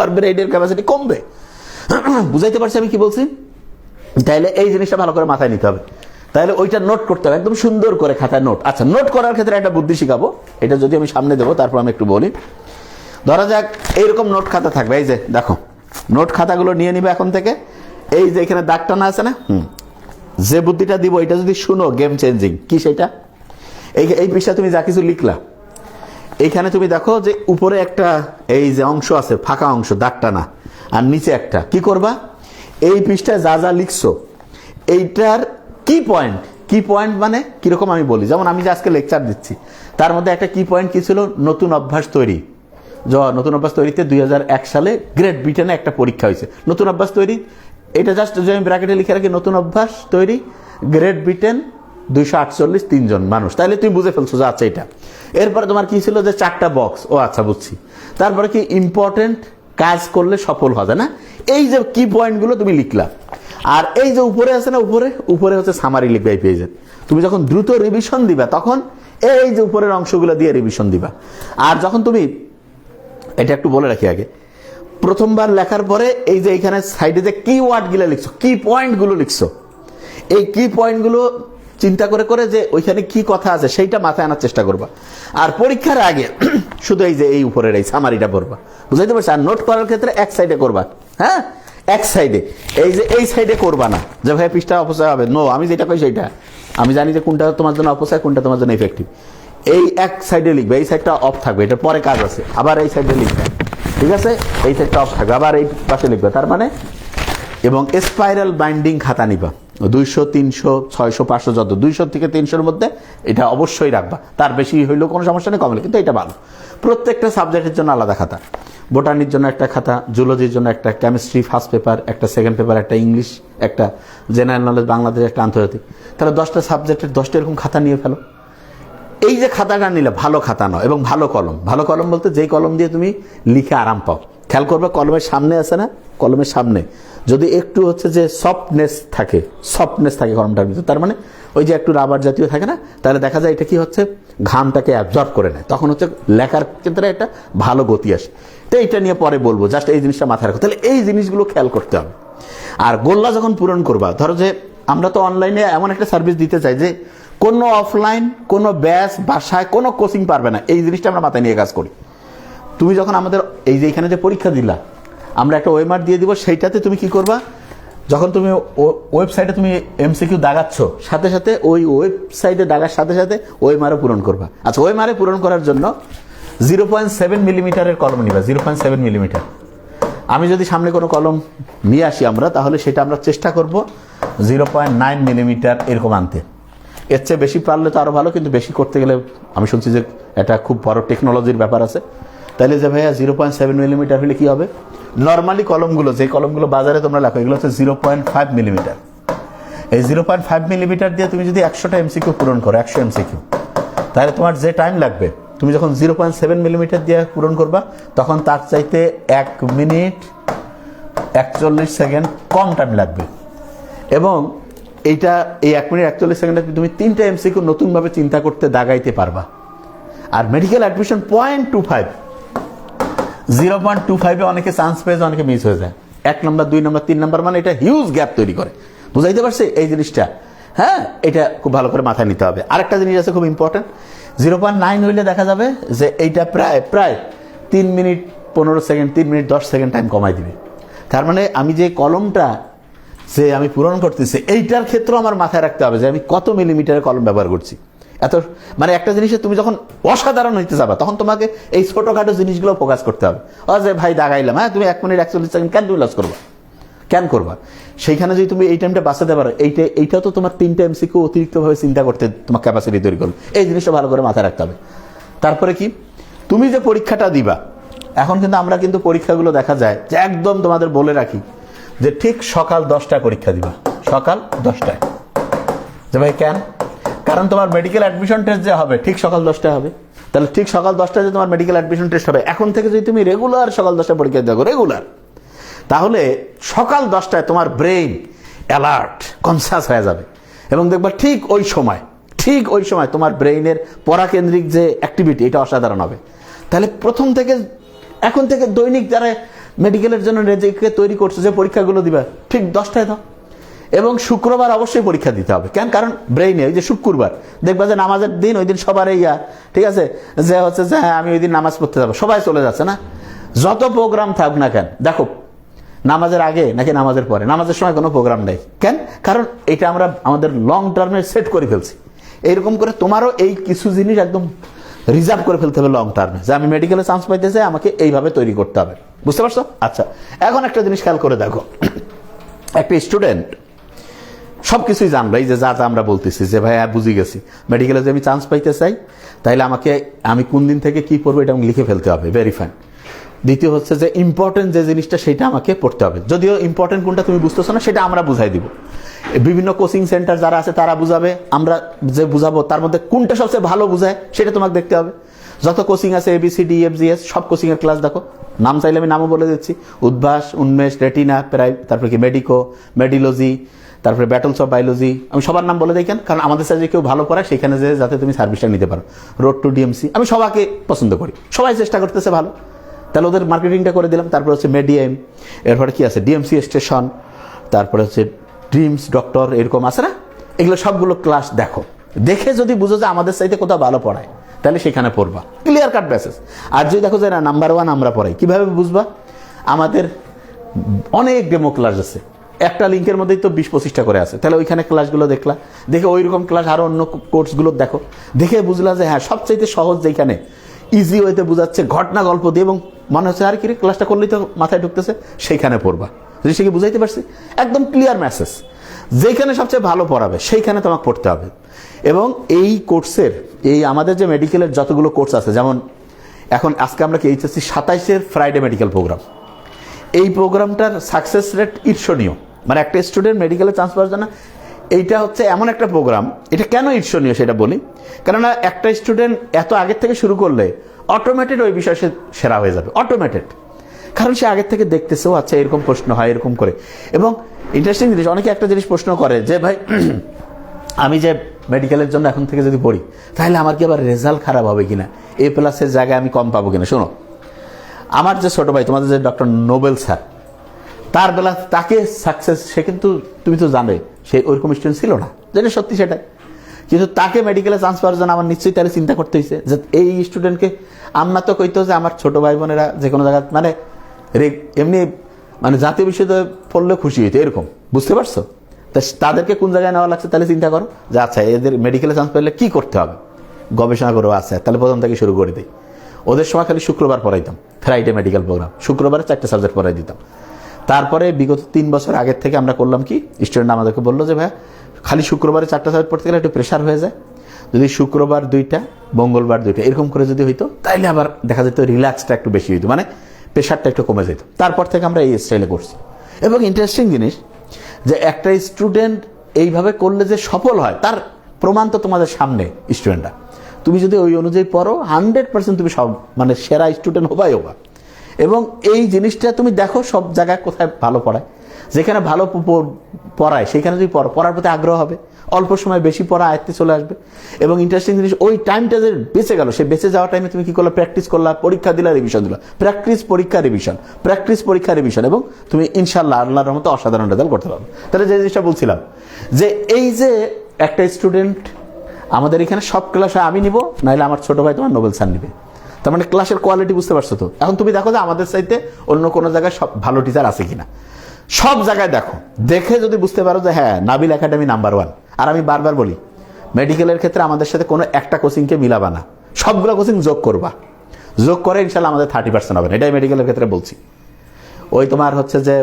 আর ব্রেইনের ক্যাপাসিটি কমবে। বুঝাইতে পারছি আমি কি বলছি? তাইলে এই জিনিসটা ভালো করে মাথায় নিতে হবে, তাহলে ওইটা নোট করতে হবে একদম সুন্দর করে খাতায় নোট। আচ্ছা, নোট করার ক্ষেত্রে একটা বুদ্ধি শিখাবো, এটা যদি আমি সামনে দেবো তারপর আমি একটু বলি। ধরা যাক এইরকম নোট খাতা থাকবে, এই যে দেখো নোট খাতাগুলো নিয়ে নিবে এখন থেকে, এই যে এখানে দাগ টানা আছে না, যে বুদ্ধিটা দিব এটা যদি শুনো, গেম চেঞ্জিং। কি সেটা? এই পৃষ্ঠা তুমি যা কিছু লিখলা, এইখানে তুমি দেখো যে উপরে একটা এই যে অংশ আছে, ফাঁকা অংশ, দাগ টানা, আর নিচে একটা, কি করবা, এই পৃষ্ঠায় যা যা লিখছো এইটার কি পয়েন্ট, কি পয়েন্ট মানে কিরকম আমি বলি, যেমন আমি যে আজকে লেকচার দিচ্ছি তার মধ্যে একটা কি পয়েন্ট কি ছিল, নতুন অভ্যাস তৈরি। নতুন অভ্যাস তৈরিতে 2001 সালে গ্রেট ব্রিটেনে একটা পরীক্ষা হয়েছে, নতুন অভ্যাস তৈরি, এটা জাস্ট যে আমি ব্র্যাকেটে লিখে রাখি, নতুন অভ্যাস তৈরি গ্রেট ব্রিটেন 248 3 জন মানুষ, তাহলে তুমি বুঝে ফেলছো যে আচ্ছা এটা। এরপরে তোমার কি ছিল যে 4টা বক্স, ও আচ্ছা বুঝছি। তারপরে কি ইম্পর্টেন্ট কাজ করলে সফল হবে না, এই যে কি পয়েন্টগুলো তুমি লিখলা। আর এই যে উপরে আছে না, উপরে হচ্ছে সামারি লিখবে এই পেজে। তুমি যখন দ্রুত রিভিশন দিবা তখন এই যে উপরের অংশগুলো দিয়ে রিভিশন দিবা। আর যখন তুমি, এটা একটু বলে রাখি আগে, প্রথমবার লেখার পরে এই যে এখানে সাইডে যে কি ওয়ার্ডগুলো লিখছো, কি পয়েন্টগুলো লিখছো, এই কি পয়েন্টগুলো চিন্তা করে করে যে ওইখানে কি কথা আছে সেইটা মাথায় আনার চেষ্টা করবা। আর পরীক্ষার আগে শুধু এই যে এই উপরের এই সামারিটা পড়বা, বুঝাইতে পারছি? আর নোট করার ক্ষেত্রে এক সাইডে করবা, হ্যাঁ এক সাইডে, এই যে এই সাইডে করবা না যে ভাই পৃষ্ঠা অপচয় হবে, নো, আমি যেটা কই সেইটা, আমি জানি যে কোনটা তোমার জন্য অপচয়, কোনটা তোমার জন্য ইফেক্টিভ। এই এক সাইডে লিখবে, এই সাইডটা অফ থাকবে, এটা পরে কাজ আছে, আবার এই সাইডে লিখবে, ঠিক আছে, এই সাইডটা অফ থাকবে, আবার এই পাশে লিখবে। তার মানে, এবং স্পাইরাল বাইন্ডিং খাতা নিবা, 200 300 600 500 যত, 200 থেকে 300-র মধ্যে এটা অবশ্যই রাখবা, তার বেশি হইলেও কোনো সমস্যা নেই, কমলে, কিন্তু এটা ভালো। প্রত্যেকটা সাবজেক্টের জন্য আলাদা খাতা, বোটানির জন্য একটা খাতা, জুলজির জন্য একটা, কেমিস্ট্রি ফার্স্ট পেপার একটা, সেকেন্ড পেপার একটা, ইংলিশ একটা, জেনারেল নলেজ বাংলাদেশ একটা, আন্তর্জাতিক, তাহলে 10টা সাবজেক্টের 10টা এরকম খাতা নিয়ে ফেলো। এই যে খাতাটা নিলে ভালো খাতা নাও, এবং ভালো কলম। ভালো কলম বলতে যেই কলম দিয়ে তুমি লিখে আরাম পাও। খেয়াল করবে কলমের সামনে আছে না, কলমের সামনে যদি একটু হচ্ছে যে সফটনেস থাকে কলমটার ভিতরে, তার মানে ওই যে একটু রাবার জাতীয় থাকে না, তাহলে দেখা যায় এটা কি হচ্ছে, ঘামটাকে অ্যাবজর্ব করে নেয়, তখন হচ্ছে লেখার ক্ষেত্রে একটা ভালো গতি আসে। তো এইটা নিয়ে পরে বলবো, জাস্ট এই জিনিসটা মাথায় রাখো। তাহলে এই জিনিসগুলো খেয়াল করতে হবে। আর গোল্লা যখন পূরণ করবা, ধরো যে আমরা তো অনলাইনে এমন একটা সার্ভিস দিতে চাই যে কোনো অফলাইন, কোনো ব্যাচ, বাসায় কোনো কোচিং পারবে না। এই জিনিসটা আমরা মাথায় নিয়ে কাজ করি। তুমি যখন আমাদের এই যে এখানে যে পরীক্ষা দিলা, আমরা একটা ওয়েমার দিয়ে দিব, সেইটাতে তুমি কি করবা, যখন তুমি ওয়েবসাইটে তুমি এমসিকিউ দাগাচ্ছ, সাথে সাথে ওই ওয়েবসাইটে দাগার সাথে সাথে ওয়েমারও পূরণ করবা। আচ্ছা, ওয়েমারে পূরণ করার জন্য 0.7 মিলিমিটারের কলম নিবা। 0.7 মিলিমিটার। আমি যদি সামনে কোনো কলম নিয়ে আসি আমরা, তাহলে সেটা আমরা চেষ্টা করব 0.9 মিলিমিটার এরকম আনতে। এর চেয়ে বেশি পারলে তো আরও ভালো, কিন্তু বেশি করতে গেলে আমি শুনছি যে এটা খুব বড় টেকনোলজির ব্যাপার আছে। তাইলে যে ভাইয়া 0.7 মিলিমিটার হলে কি হবে? নর্মালি কলমগুলো, যে কলমগুলো বাজারে তোমরা লেখো, এগুলো হচ্ছে 0.5 মিলিমিটার। এই 0.5 মিলিমিটার দিয়ে তুমি যদি 100টা এমসিকিউ পূরণ করো, 100 এমসিকিউ, তাহলে তোমার যে টাইম লাগবে, তুমি যখন 0.7 মিলিমিটার দিয়ে পূরণ করবা, তখন তার চাইতে 1 মিনিট 41 সেকেন্ড কম টাইম লাগবে। এবং এই 1 মিনিট 41 সেকেন্ডে তুমি 3টা এমসিকিউ নতুনভাবে চিন্তা করতে দাগাইতে পারবা। আর মেডিকেল অ্যাডমিশন 0.25 অনেকে চান্স পেয়ে যায়, অনেকে মিস হয়ে যায়। 1 নম্বর, 2 নম্বর, 3 নম্বর, মানে এটা হিউজ গ্যাপ তৈরি করে। বুঝাইতে পারছি এই জিনিসটা? হ্যাঁ, এটা খুব ভালো করে মাথায় নিতে হবে। আরেকটা জিনিস আছে খুব ইম্পর্টেন্ট, 0.9 হইলে দেখা যাবে যে এইটা প্রায় 3 minute 15 second, 3 minute 10 second time কমাই দিবে। তার মানে আমি যে কলমটা যে আমি পূরণ করতেছি, এইটার ক্ষেত্রেও আমার মাথায় রাখতে হবে যে আমি কত মিলিমিটারের কলম ব্যবহার করছি। এত মানে একটা জিনিসে তুমি যখন অসাধারণ হইতে যাবা, তখন তোমাকে এই ছোটোখাটো জিনিসগুলো ফোকাস করতে হবে। যে ভাই দাগাইলাম, হ্যাঁ, তুমি 1 মিনিট 41 সেকেন্ড কেন তুমি লস করবা, কেন করবা? সেইখানে যদি তুমি এই টাইমটা বাঁচাতে পারো, এইটা তো তোমার 3টা এমসিকিউ অতিরিক্তভাবে চিন্তা করতে তোমার ক্যাপাসিটি তৈরি করবে। এই জিনিসটা ভালো করে মাথায় রাখতে হবে। তারপরে কি, তুমি যে পরীক্ষাটা দিবা, এখন কিন্তু আমরা কিন্তু পরীক্ষাগুলো দেখা যায় যে একদম তোমাদের বলে রাখি যে ঠিক সকাল 10টায় পরীক্ষা দিবা, সকাল 10টায়। যে ভাই কেন? কারণ তোমার মেডিকেল অ্যাডমিশন টেস্ট যে হবে ঠিক সকাল 10টায় হবে। তাহলে ঠিক সকাল 10টায় যে তোমার মেডিকেল অ্যাডমিশন টেস্ট হবে, এখন থেকে যদি তুমি রেগুলার সকাল 10টায় পরীক্ষা দেখো, রেগুলার, তাহলে সকাল 10টায় তোমার ব্রেইন অ্যালার্ট, কনসাস হয়ে যাবে। এবং দেখবা ঠিক ওই সময় তোমার ব্রেইনের পড়াকেন্দ্রিক যে অ্যাক্টিভিটি, এটা অসাধারণ হবে। তাহলে প্রথম থেকে, এখন থেকে দৈনিক যারা মেডিকেলের জন্য নিজেকে তৈরি করছে, যে পরীক্ষাগুলো দিবা ঠিক 10টায় দাও। এবং শুক্রবার অবশ্যই পরীক্ষা দিতে হবে। কেন? কারণ ব্রেইনে ওই যে শুক্রবার দেখবা যে নামাজের দিন, ওই দিন সবার ঠিক আছে, যে হচ্ছে যে হ্যাঁ আমি ওই দিন নামাজ পড়তে যাবো, সবাই চলে যাচ্ছে না। যত প্রোগ্রাম থাক না কেন, দেখো নামাজের আগে নাকি নামাজের পরে, নামাজের সময় কোনো প্রোগ্রাম নেই। কেন? কারণ এটা আমরা আমাদের লং টার্মে সেট করে ফেলছি। এইরকম করে তোমারও এই কিছু জিনিস একদম রিজার্ভ করে ফেলতে হবে লং টার্মে, যে আমি মেডিকেলে চান্স পাইতে চাই, আমাকে এইভাবে তৈরি করতে হবে। বুঝতে পারছো? আচ্ছা, এখন একটা জিনিস খেয়াল করে দেখো, একটা স্টুডেন্ট সব কিছুই জানলো, এই যে যা আমরা বলতেছি যে ভাই বুঝে গেছি, মেডিকেলে যে আমি চান্স পাইতে চাই, তাইলে আমি কোন দিন থেকে কি পড়বো এটা লিখে ফেলতে হবে, ভেরি ফাইন। দ্বিতীয় হচ্ছে যে ইম্পর্টেন্ট যে জিনিসটা, সেটা আমাকে পড়তে হবে। যদিও ইম্পর্টেন্ট কোনটা তুমি বুঝতেছো না, সেটা আমরা বুঝাই দিব। বিভিন্ন কোচিং সেন্টার যারা আছে তারা বুঝাবে, আমরা যে বুঝাবো তার মধ্যে কোনটা সবচেয়ে ভালো বুঝায় সেটা তোমাকে দেখতে হবে। যত কোচিং আছে ABCD EFGS, সব কোচিংয়ের ক্লাস দেখো। নাম চাইলে আমি নামও বলে দিচ্ছি, উদ্ভাস, উন্মেষ, রেটিনা, তারপরে কি মেডিকো, মেডিলজি, তারপরে ব্যাটলস অফ বায়োলজি, আমি সবার নাম বলে দিই। কেন? কারণ আমাদের সাথে যে কেউ ভালো পড়ায় সেখানে যে যাতে তুমি সার্ভিসটা নিতে পারো। রোড টু DMC, আমি সবাইকে পছন্দ করি, সবাই চেষ্টা করতেছে ভালো, তাহলে ওদের মার্কেটিংটা করে দিলাম। তারপরে হচ্ছে মেডিএম, এরপরে কি আছে DMC স্টেশন, তারপরে হচ্ছে ড্রিমস ডক্টর, এরকম আছে না, এগুলো সবগুলো ক্লাস দেখো। দেখে যদি বুঝো যে আমাদের চাইতে কোথাও ভালো পড়ায়, তাহলে সেখানে পড়বা, ক্লিয়ার কাট মেসেজ। আর যদি দেখো যে না নাম্বার 1 আমরা পড়াই, কিভাবে বুঝবা? আমাদের অনেক ডেমো ক্লাস আছে, একটা লিঙ্কের মধ্যেই তো 20-25টা করে আছে। তাহলে ওইখানে ক্লাসগুলো দেখলা, দেখে ওই রকম ক্লাস আরো অন্য কোর্সগুলো দেখো, দেখে বুঝলা যে হ্যাঁ সবচাইতে সহজ যেখানে ইজি ওয়েতে বুঝাচ্ছে, ঘটনা গল্প দিয়ে, এবং মনে হচ্ছে আর কি ক্লাসটা করলেই তো মাথায় ঢুকতেছে, সেইখানে পড়বা। যদি সে কি বুঝাইতে পারছি, একদম ক্লিয়ার মেসেজ। যেখানে সবচেয়ে ভালো পড়াবে সেইখানে তোমাকে পড়তে হবে। এবং এই কোর্সের, এই আমাদের যে মেডিকেলের যতগুলো কোর্স আছে, যেমন এখন আজকে আমরা কি HSC 27-এর ফ্রাইডে মেডিকেল প্রোগ্রাম, এই প্রোগ্রামটার সাকসেস রেট ঈর্ষণীয়। মানে একটা স্টুডেন্ট মেডিকেলে চান্স পাওয়ার জন্য এইটা হচ্ছে এমন একটা প্রোগ্রাম। এটা কেন ঈর্ষণীয় সেটা বলি, কেননা একটা স্টুডেন্ট এত আগের থেকে শুরু করলে অটোমেটেড ওই বিষয়ে সে সেরা হয়ে যাবে, অটোমেটেড। কারণ সে আগের থেকে দেখতেছেও, আচ্ছা এরকম প্রশ্ন হয়, এরকম করে। এবং ইন্টারেস্টিং জিনিস, অনেকে একটা জিনিস প্রশ্ন করে যে ভাই আমি যে মেডিকেলের জন্য এখন থেকে যদি পড়ি, তাহলে আমার কি আবার রেজাল্ট খারাপ হবে কিনা, A+-এর জায়গায় আমি কম পাবো কিনা। শোনো, আমার যে ছোট ভাই, তোমাদের যে ডক্টর নোবেল স্যার, তার বেলা তাকে সাকসেস, সে কিন্তু তুমি তো জানোই সে ওইরকম স্টুডেন্ট ছিল না, যেটা সত্যি সেটাই। কিন্তু তাকে মেডিকেলে চান্স পাওয়ার জন্য আমার নিশ্চয়ই তাহলে চিন্তা করতে হয়েছে যে এই স্টুডেন্টকে আমরা তো কইতো যে আমার ছোট ভাই বোনেরা যে কোনো জায়গায় মানে এমনি মানে জাতীয় বিশ্ববিদ্যালয়ে পড়লেও খুশি হইতো এরকম, বুঝতে পারছো? তা তাদেরকে কোন জায়গায় নেওয়া লাগছে তাহলে চিন্তা করো যে আচ্ছা এদের মেডিকেলে চান্স পেলে কী করতে হবে, গবেষণা করবো। আচ্ছা তাহলে প্রথম থেকে শুরু করে দিই। ওদের সময় খালি শুক্রবার পড়াইতাম, ফ্রাইডে মেডিকেল প্রোগ্রাম, শুক্রবারে 4টে সাবজেক্ট পড়াই দিতাম। তারপরে বিগত 3 বছর আগের থেকে আমরা করলাম কি, স্টুডেন্ট আমাদেরকে বললো যে ভাইয়া খালি শুক্রবারে 4টা সাবজেক্ট পড়তে গেলে একটু প্রেশার হয়ে যায়, যদি শুক্রবার 2টা মঙ্গলবার 2টা এরকম করে যদি হইতো তাইলে আবার দেখা যেত রিল্যাক্সটা একটু বেশি হইতো, মানে প্রেশারটা একটু কমে যেত। তারপর থেকে আমরা এই স্টাইলে করছি। এবং ইন্টারেস্টিং জিনিস যে একটা স্টুডেন্ট এইভাবে করলে যে সফল হয় তার প্রমাণ তো তোমাদের সামনে স্টুডেন্টরা। তুমি যদি ওই অনুযায়ী পড়ো 100% তুমি সব মানে সেরা স্টুডেন্ট হবাই হবা। এবং এই জিনিসটা তুমি দেখো সব জায়গায় কোথায় ভালো পড়ায়, যেখানে ভালো পড়ায় সেখানে যদি পড়ার প্রতি আগ্রহ হবে, অল্প সময় বেশি পড়া আয়ত্তে চলে আসবে। এবং ইন্টারেস্টিং জিনিস ওই টাইমটা যে বেঁচে গেল, সে বেঁচে যাওয়ার টাইমে তুমি কি করলা, প্র্যাকটিস করলা, পরীক্ষা দিলা, রিভিশন দিলা, প্র্যাকটিস পরীক্ষা রিভিশন, প্র্যাকটিস পরীক্ষা রিভিশন, এবং তুমি ইনশাল্লাহ আল্লাহর রহমতে অসাধারণ রেজাল্ট করতে পারবে। তাহলে যে জিনিসটা বলছিলাম যে এই যে একটা স্টুডেন্ট আমাদের এখানে সব ক্লাসে আমি নিব, নাহলে আমার ছোট ভাই তোমার নোবেল স্যার নিবে, তার মানে ক্লাসের কোয়ালিটি বুঝতে পারছো তো। এখন তুমি দেখো যে আমাদের চাইতে অন্য কোনো জায়গায় সব ভালো টিচার আছে কিনা, সব জায়গায় দেখো, দেখে যদি বুঝতে পারো যে হ্যাঁ নাবিল একাডেমি নাম্বার 1। আর আমি বারবার বলি মেডিকেলের ক্ষেত্রে আমাদের সাথে কোনো একটা কোচিংকে মিলাবা না, সবগুলো কোচিং যোগ করবা, যোগ করে ইনশাল্লাহ আমাদের 30% হবে না, এটাই মেডিকেলের ক্ষেত্রে বলছি। ওই তোমার হচ্ছে যে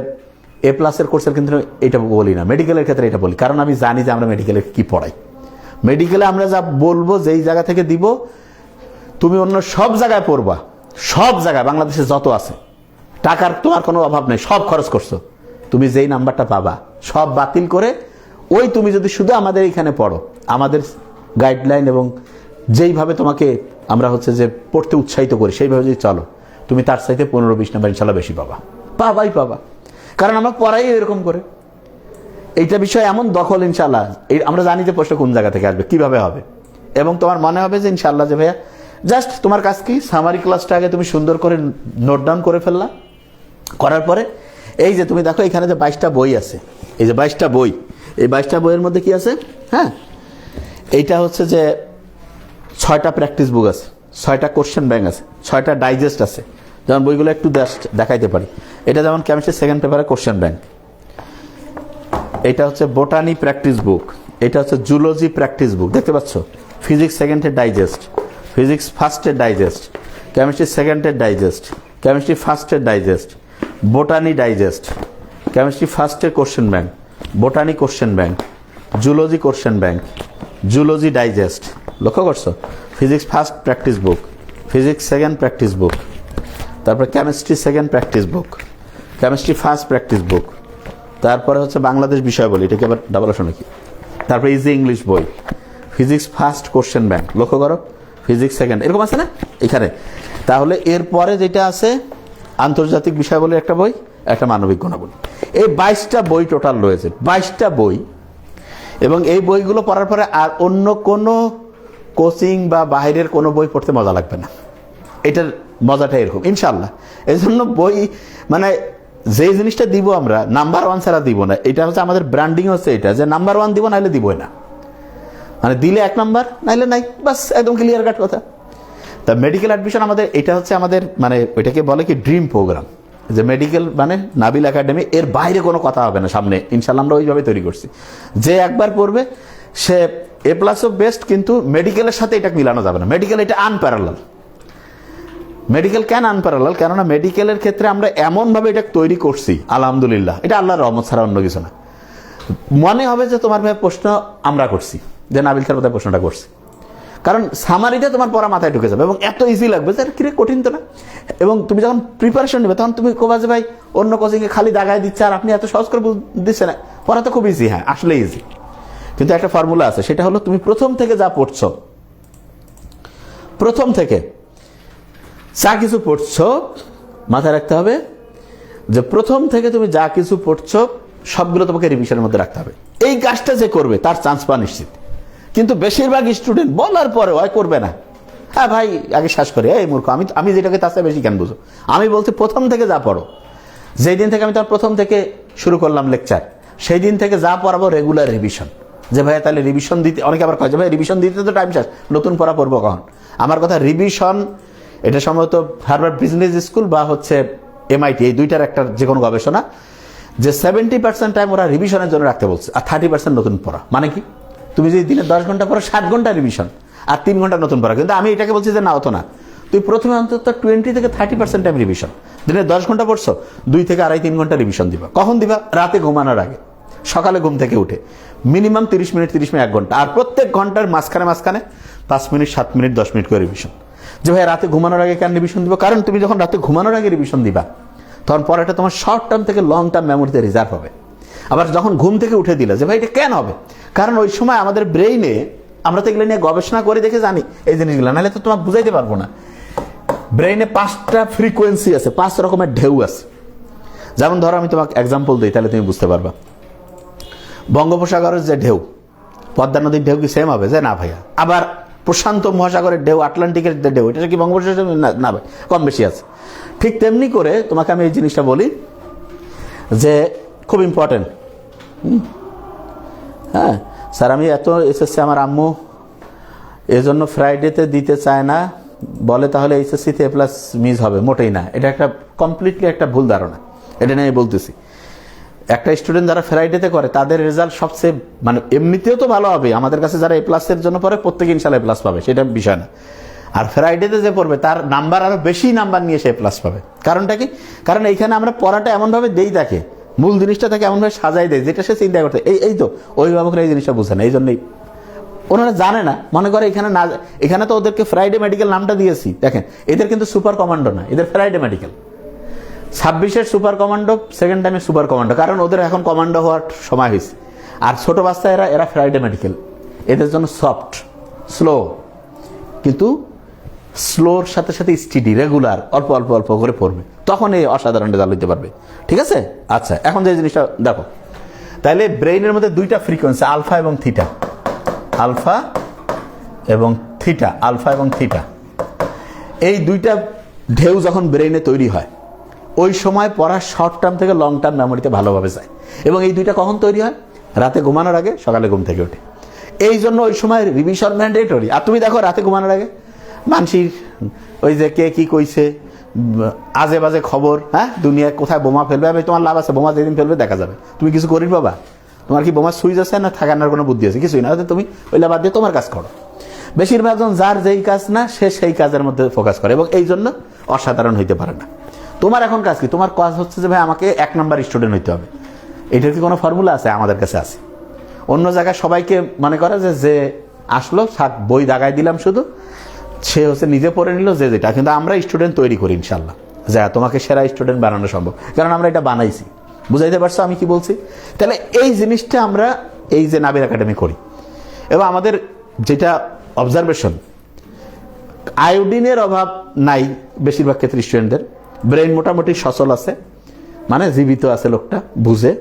A+ কোর্সের কিন্তু এটা বলি না, মেডিকেলের ক্ষেত্রে এটা বলি, কারণ আমি জানি যে আমরা মেডিকেলে কি পড়াই। মেডিকেলে আমরা যা বলবো যেই জায়গা থেকে দিব, তুমি অন্য সব জায়গায় পড়বা, সব জায়গায় বাংলাদেশে যত আছে, টাকার তোমার কোনো অভাব নেই, সব খরচ করছো, তুমি যেই নাম্বারটা পাবা সব বাতিল করে ওই তুমি যদি শুধু আমাদের এইখানে পড়ো, আমাদের গাইডলাইন এবং যেইভাবে তোমাকে আমরা হচ্ছে যে পড়তে উৎসাহিত করি সেইভাবে যদি চলো, তুমি তার চাইতে 15-20 নাম্বার ইনশাল্লাহ বেশি পাবা, পাবা। কারণ আমরা পড়াই এরকম করে। এইটা বিষয় এমন দখল ইনশাল্লাহ, আমরা জানি যে প্রশ্ন কোন জায়গা থেকে আসবে, কিভাবে হবে, এবং তোমার মনে হবে যে ইনশাল্লাহ যে ভাইয়া জাস্ট তোমার কাজ কি, সামারি ক্লাসটা আগে তুমি সুন্দর করে নোট ডাউন করে ফেললা, করার পরে এই যে তুমি দেখো এখানে যে 22টা বই আছে, এই যে 22টা বই, এই 22টা বইয়ের মধ্যে কি আছে, হ্যাঁ এইটা হচ্ছে যে 6টা প্র্যাকটিস বুক আছে, 6টা কোশ্চেন ব্যাংক আছে, 6টা ডাইজেস্ট আছে। যেমন বইগুলো একটু দেখাইতে পারি, এটা যেমন কেমিস্ট্রি 2nd পেপারে কোশ্চেন ব্যাংক, এটা হচ্ছে বোটানি প্র্যাকটিস বুক, এটা হচ্ছে জুলজি প্র্যাকটিস বুক, দেখতে পাচ্ছ, physics 2nd digest, physics 1st digest, chemistry 2nd digest, chemistry 1st digest, botany digest, chemistry 1st question bank, botany question bank, zoology question bank, zoology digest, লক্ষ্য করছো, physics 1st practice book, physics 2nd practice book, তারপরে chemistry 2nd practice book, chemistry 1st practice book, তারপরে হচ্ছে বাংলাদেশ বিষয় বলি, এটাকে আবার double আসো নাকি, তারপরে ইজি ইংলিশ বই, ফিজিক্স 1st কোশ্চেন ব্যাংক, লক্ষ্য করো, ফিজিক্স 2nd এরকম আছে না এখানে। তাহলে এরপরে যেটা আছে আন্তর্জাতিক বিষয় বলে একটা বই, একটা মানবিক গুণাবলী, এই 22টা বই টোটাল রয়েছে, 22টা বই। এবং এই বইগুলো পড়ার পরে আর অন্য কোনো কোচিং বা বাইরের কোনো বই পড়তে মজা লাগবে না, এটার মজাটা এরকম ইনশাল্লাহ। এই জন্য বই মানে যে জিনিসটা দিব আমরা নাম্বার 1 ছাড়া দিব না, এটা হচ্ছে আমাদের ব্র্যান্ডিং হচ্ছে এটা, যে নাম্বার 1 দিব নাহলে দিবই না, মানে দিলে 1 নাম্বার নাহলে নাই, বাস একদম ক্লিয়ার কাট কথা। তা মেডিকেল অ্যাডমিশন আমাদের এটা হচ্ছে আমাদের মানে ওইটাকে বলে কি ড্রিম প্রোগ্রাম, যে মেডিকেল মানে নাবিল একাডেমি, এর বাইরে কোনো কথা হবে না সামনে ইনশাল্লাহ, আমরা ওইভাবে তৈরি করছি যে একবার পড়বে সে A+ বেস্ট, কিন্তু মেডিকেলের সাথে এটা মিলানো যাবে না, মেডিকেল এটা আনপ্যারালাল। মেডিকেল কেন আনপ্যারালাল, কেননা মেডিকেলের ক্ষেত্রে আমরা এমনভাবে এটা তৈরি করছি আলহামদুলিল্লাহ, এটা আল্লাহর রহমত ছাড়া অন্য কিছু না। মনে হবে যে তোমার ভাই প্রশ্ন আমরা করছি, যে নাবিল স্যার বোধহয় প্রশ্নটা করছি, কারণ সামারিটা তোমার পড়া মাথায় ঢুকে যাবে এবং এত ইজি লাগবে যে কিরে কঠিন তো না। এবং তুমি যখন প্রিপারেশন নেবে তখন তুমি কোবা যে ভাই অন্য কোচিংয়ে খালি দাগায় দিচ্ছে আর আপনি এত সহজ করে দিচ্ছে না, পড়া তো খুব ইজি, হ্যাঁ আসলে ইজি, কিন্তু একটা ফর্মুলা আছে, সেটা হলো তুমি প্রথম থেকে যা পড়ছো, প্রথম থেকে যা কিছু পড়ছো মাথায় রাখতে হবে যে প্রথম থেকে তুমি যা কিছু পড়ছো সবগুলো তোমাকে রিভিশনের মধ্যে রাখতে হবে। এই কাজটা যে করবে তার চান্স পাওয়া নিশ্চিত। কিন্তু বেশিরভাগ স্টুডেন্ট বলার পরে হয় করবে না, হ্যাঁ ভাই আগে শেষ করে, এই মূর্খ, আমি যেটাকে তার চেয়ে বেশি কেন বুঝো। আমি বলছি প্রথম থেকে যা পড়ো, যেই দিন থেকে আমি তার প্রথম থেকে শুরু করলাম লেকচার, সেই দিন থেকে যা পড়াবো রেগুলার রিভিশন, যে ভাইয়া তাহলে রিভিশন দিতে, অনেকে আবার কয় যে ভাই রিভিশন দিতে তো টাইম শেষ, নতুন পড়া পড়বো কখন? আমার কথা রিভিশন, এটা সম্ভবত হার্ভার্ড বিজনেস স্কুল বা হচ্ছে MIT, এই দুইটার একটা যে কোনো গবেষণা, যে 70% টাইম ওরা রিভিশনের জন্য রাখতে বলছে, আর 30% নতুন পড়া। মানে কি, তুমি যদি দিনে 10 ঘন্টা পড়ো, 7 ঘন্টা রিভিশন আর 3 ঘন্টা নতুন পড়া। কিন্তু আমি এটাকে বলছি যে না, হতো না, তুই প্রথমে অন্তত 20 থেকে 30% টাইম রিভিশন। দিনে 10 ঘন্টা পড়ছো, 2 থেকে 2.5-3 ঘন্টা রিভিশন দিবা। কখন দিবা? রাতে ঘুমানোর আগে, সকালে ঘুম থেকে উঠে মিনিমাম 30 মিনিট 1 ঘন্টা, আর প্রত্যেক ঘন্টার মাঝখানে 5 মিনিট 7 মিনিট 10 মিনিট করে রিভিশন। যে ভাই রাতে ঘুমানোর আগে কেন রিভিশন দিব? কারণ তুমি যখন রাতে ঘুমানোর আগে রিভিশন দিবা, তখন পড়াটা তোমার শর্ট টার্ম থেকে লং টার্ম মেমোরিতে রিজার্ভ হবে। আবার যখন ঘুম থেকে উঠে দিলে, যে ভাই এটা কেন হবে? কারণ ওই সময় আমাদের ব্রেইনে, আমরা তো এগুলো নিয়ে গবেষণা করে দেখে জানি এই জিনিসগুলো, নাহলে তো তোমাকে বুঝাইতে পারবো না। ব্রেইনে 5টা ফ্রিকোয়েন্সি আছে, 5 রকমের ঢেউ আছে। যেমন ধরো আমি তোমাকে এক্সাম্পল দিই, তাহলে তুমি বুঝতে পারবা। বঙ্গোপসাগরের যে ঢেউ, পদ্মা নদীর ঢেউ কি সেম হবে? যে না ভাইয়া। আবার প্রশান্ত মহাসাগরের ঢেউ, আটলান্টিকের যে ঢেউ, এটা কি বঙ্গোপসাগর? না ভাই, কম বেশি আছে। ঠিক তেমনি করে তোমাকে আমি এই জিনিসটা বলি যে খুব ইম্পর্টেন্ট। হ্যাঁ স্যার, আমি এত এসএসসি, আমার আম্মু এজন্য ফ্রাইডেতে দিতে চায় না, বলে তাহলে এইচএসসিতে A+ মিস হবে। মোটেই না, এটা একটা কমপ্লিটলি একটা ভুল ধারণা। এটা নিয়ে আমি বলতেছি, একটা স্টুডেন্ট যারা ফ্রাইডেতে করে তাদের রেজাল্ট সবচেয়ে, মানে এমনিতেও তো ভালো হবে। আমাদের কাছে যারা A+ এর জন্য পড়ে প্রত্যেকে ইনশাল্লাহ A+ পাবে, সেটা বিষয় না। আর ফ্রাইডেতে যে পড়বে তার নাম্বার আরো বেশি নাম্বার নিয়ে সে A+ পাবে। কারণটা কি? কারণ এইখানে আমরা পড়াটা এমনভাবে দেই, তাকে মূল জিনিসটা তাকে এমনভাবে সাজাই দেয় যেটা সে চিন্তা করতে। এই তো অভিভাবকরা এই জিনিসটা বুঝে না, এই জন্যই ওনারা জানে না, মনে করে এখানে না, এখানে তো ওদেরকে ফ্রাইডে মেডিকেল নামটা দিয়েছি। দেখেন, এদের কিন্তু সুপার কমান্ডো না, এদের ফ্রাইডে মেডিকেল। 26-এর সুপার কমান্ডো, সেকেন্ড টাইমে সুপার কমান্ডো, কারণ ওদের এখন কমান্ডো হওয়ার সময় হয়েছে। আর ছোট বাচ্চা এরা ফ্রাইডে মেডিকেল, এদের জন্য সফট, স্লো, কিন্তু স্লোর সাথে সাথে স্টিডি, রেগুলার, অল্প অল্প অল্প করে পড়বে, তখন এই অসাধারণ রেজাল্ট হইতে পারবে। ঠিক আছে? আচ্ছা, এখন যে জিনিসটা দেখো, তাহলে ব্রেইনের মধ্যে 2টা ফ্রিকোয়েন্সি, আলফা এবং থিটা। আলফা এবং থিটা, আলফা এবং থিটা, এই 2টা ঢেউ যখন ব্রেইনে তৈরি হয়, ওই সময় পড়া শর্ট টার্ম থেকে লং টার্ম মেমোরিতে ভালোভাবে যায়। এবং এই 2টা কখন তৈরি হয়? রাতে ঘুমানোর আগে, সকালে ঘুম থেকে উঠে। এই জন্য ওই সময় রিভিশন ম্যান্ডেটরি। আর তুমি দেখো রাতে ঘুমানোর আগে মানসির ওই যে কে কি কইছে, আজে বাজে খবর, হ্যাঁ, দুনিয়ায় কোথায় বোমা ফেলবে, আমি তোমার লাভ আছে, বোমা যেদিন ফেলবে দেখা যাবে। তুমি কিছু করিস বাবা? তোমার কি বোমা সুইচ আছে না থাকানোর কোনো বুদ্ধি আছে? কিছুই না। তুমি ওইলা বাদ দিয়ে তোমার কাজ করো। বেশিরভাগ জন যার যেই কাজ না, সে সেই কাজের মধ্যে ফোকাস করে, এবং এই জন্য অসাধারণ হইতে পারে না। তোমার এখন কাজ কি? তোমার কাজ হচ্ছে যে ভাই আমাকে 1 নাম্বার স্টুডেন্ট হইতে হবে। এটার কি কোনো ফর্মুলা আছে? আমাদের কাছে আছে। অন্য জায়গায় সবাইকে মনে করে যে আসলো, বই দাগাই দিলাম, শুধু সে হচ্ছে নিজে পড়ে নিল যে যেটা। কিন্তু আমরা স্টুডেন্ট তৈরি করি ইনশাল্লাহ, যা তোমাকে সেরা স্টুডেন্ট বানানো সম্ভব, কারণ আমরা এটা বানাইছি। বুঝাইতে পারছো আমি কি বলছি? তাহলে এই জিনিসটা আমরা এই যে নাবির একাডেমি করি, এবং আমাদের যেটা অবজারভেশন, আয়োডিনের অভাব নাই বেশিরভাগ ক্ষেত্রে স্টুডেন্টদের। ব্রেন মোটামুটি সচল আছে, মানে জীবিত আছে লোকটা, বুঝে,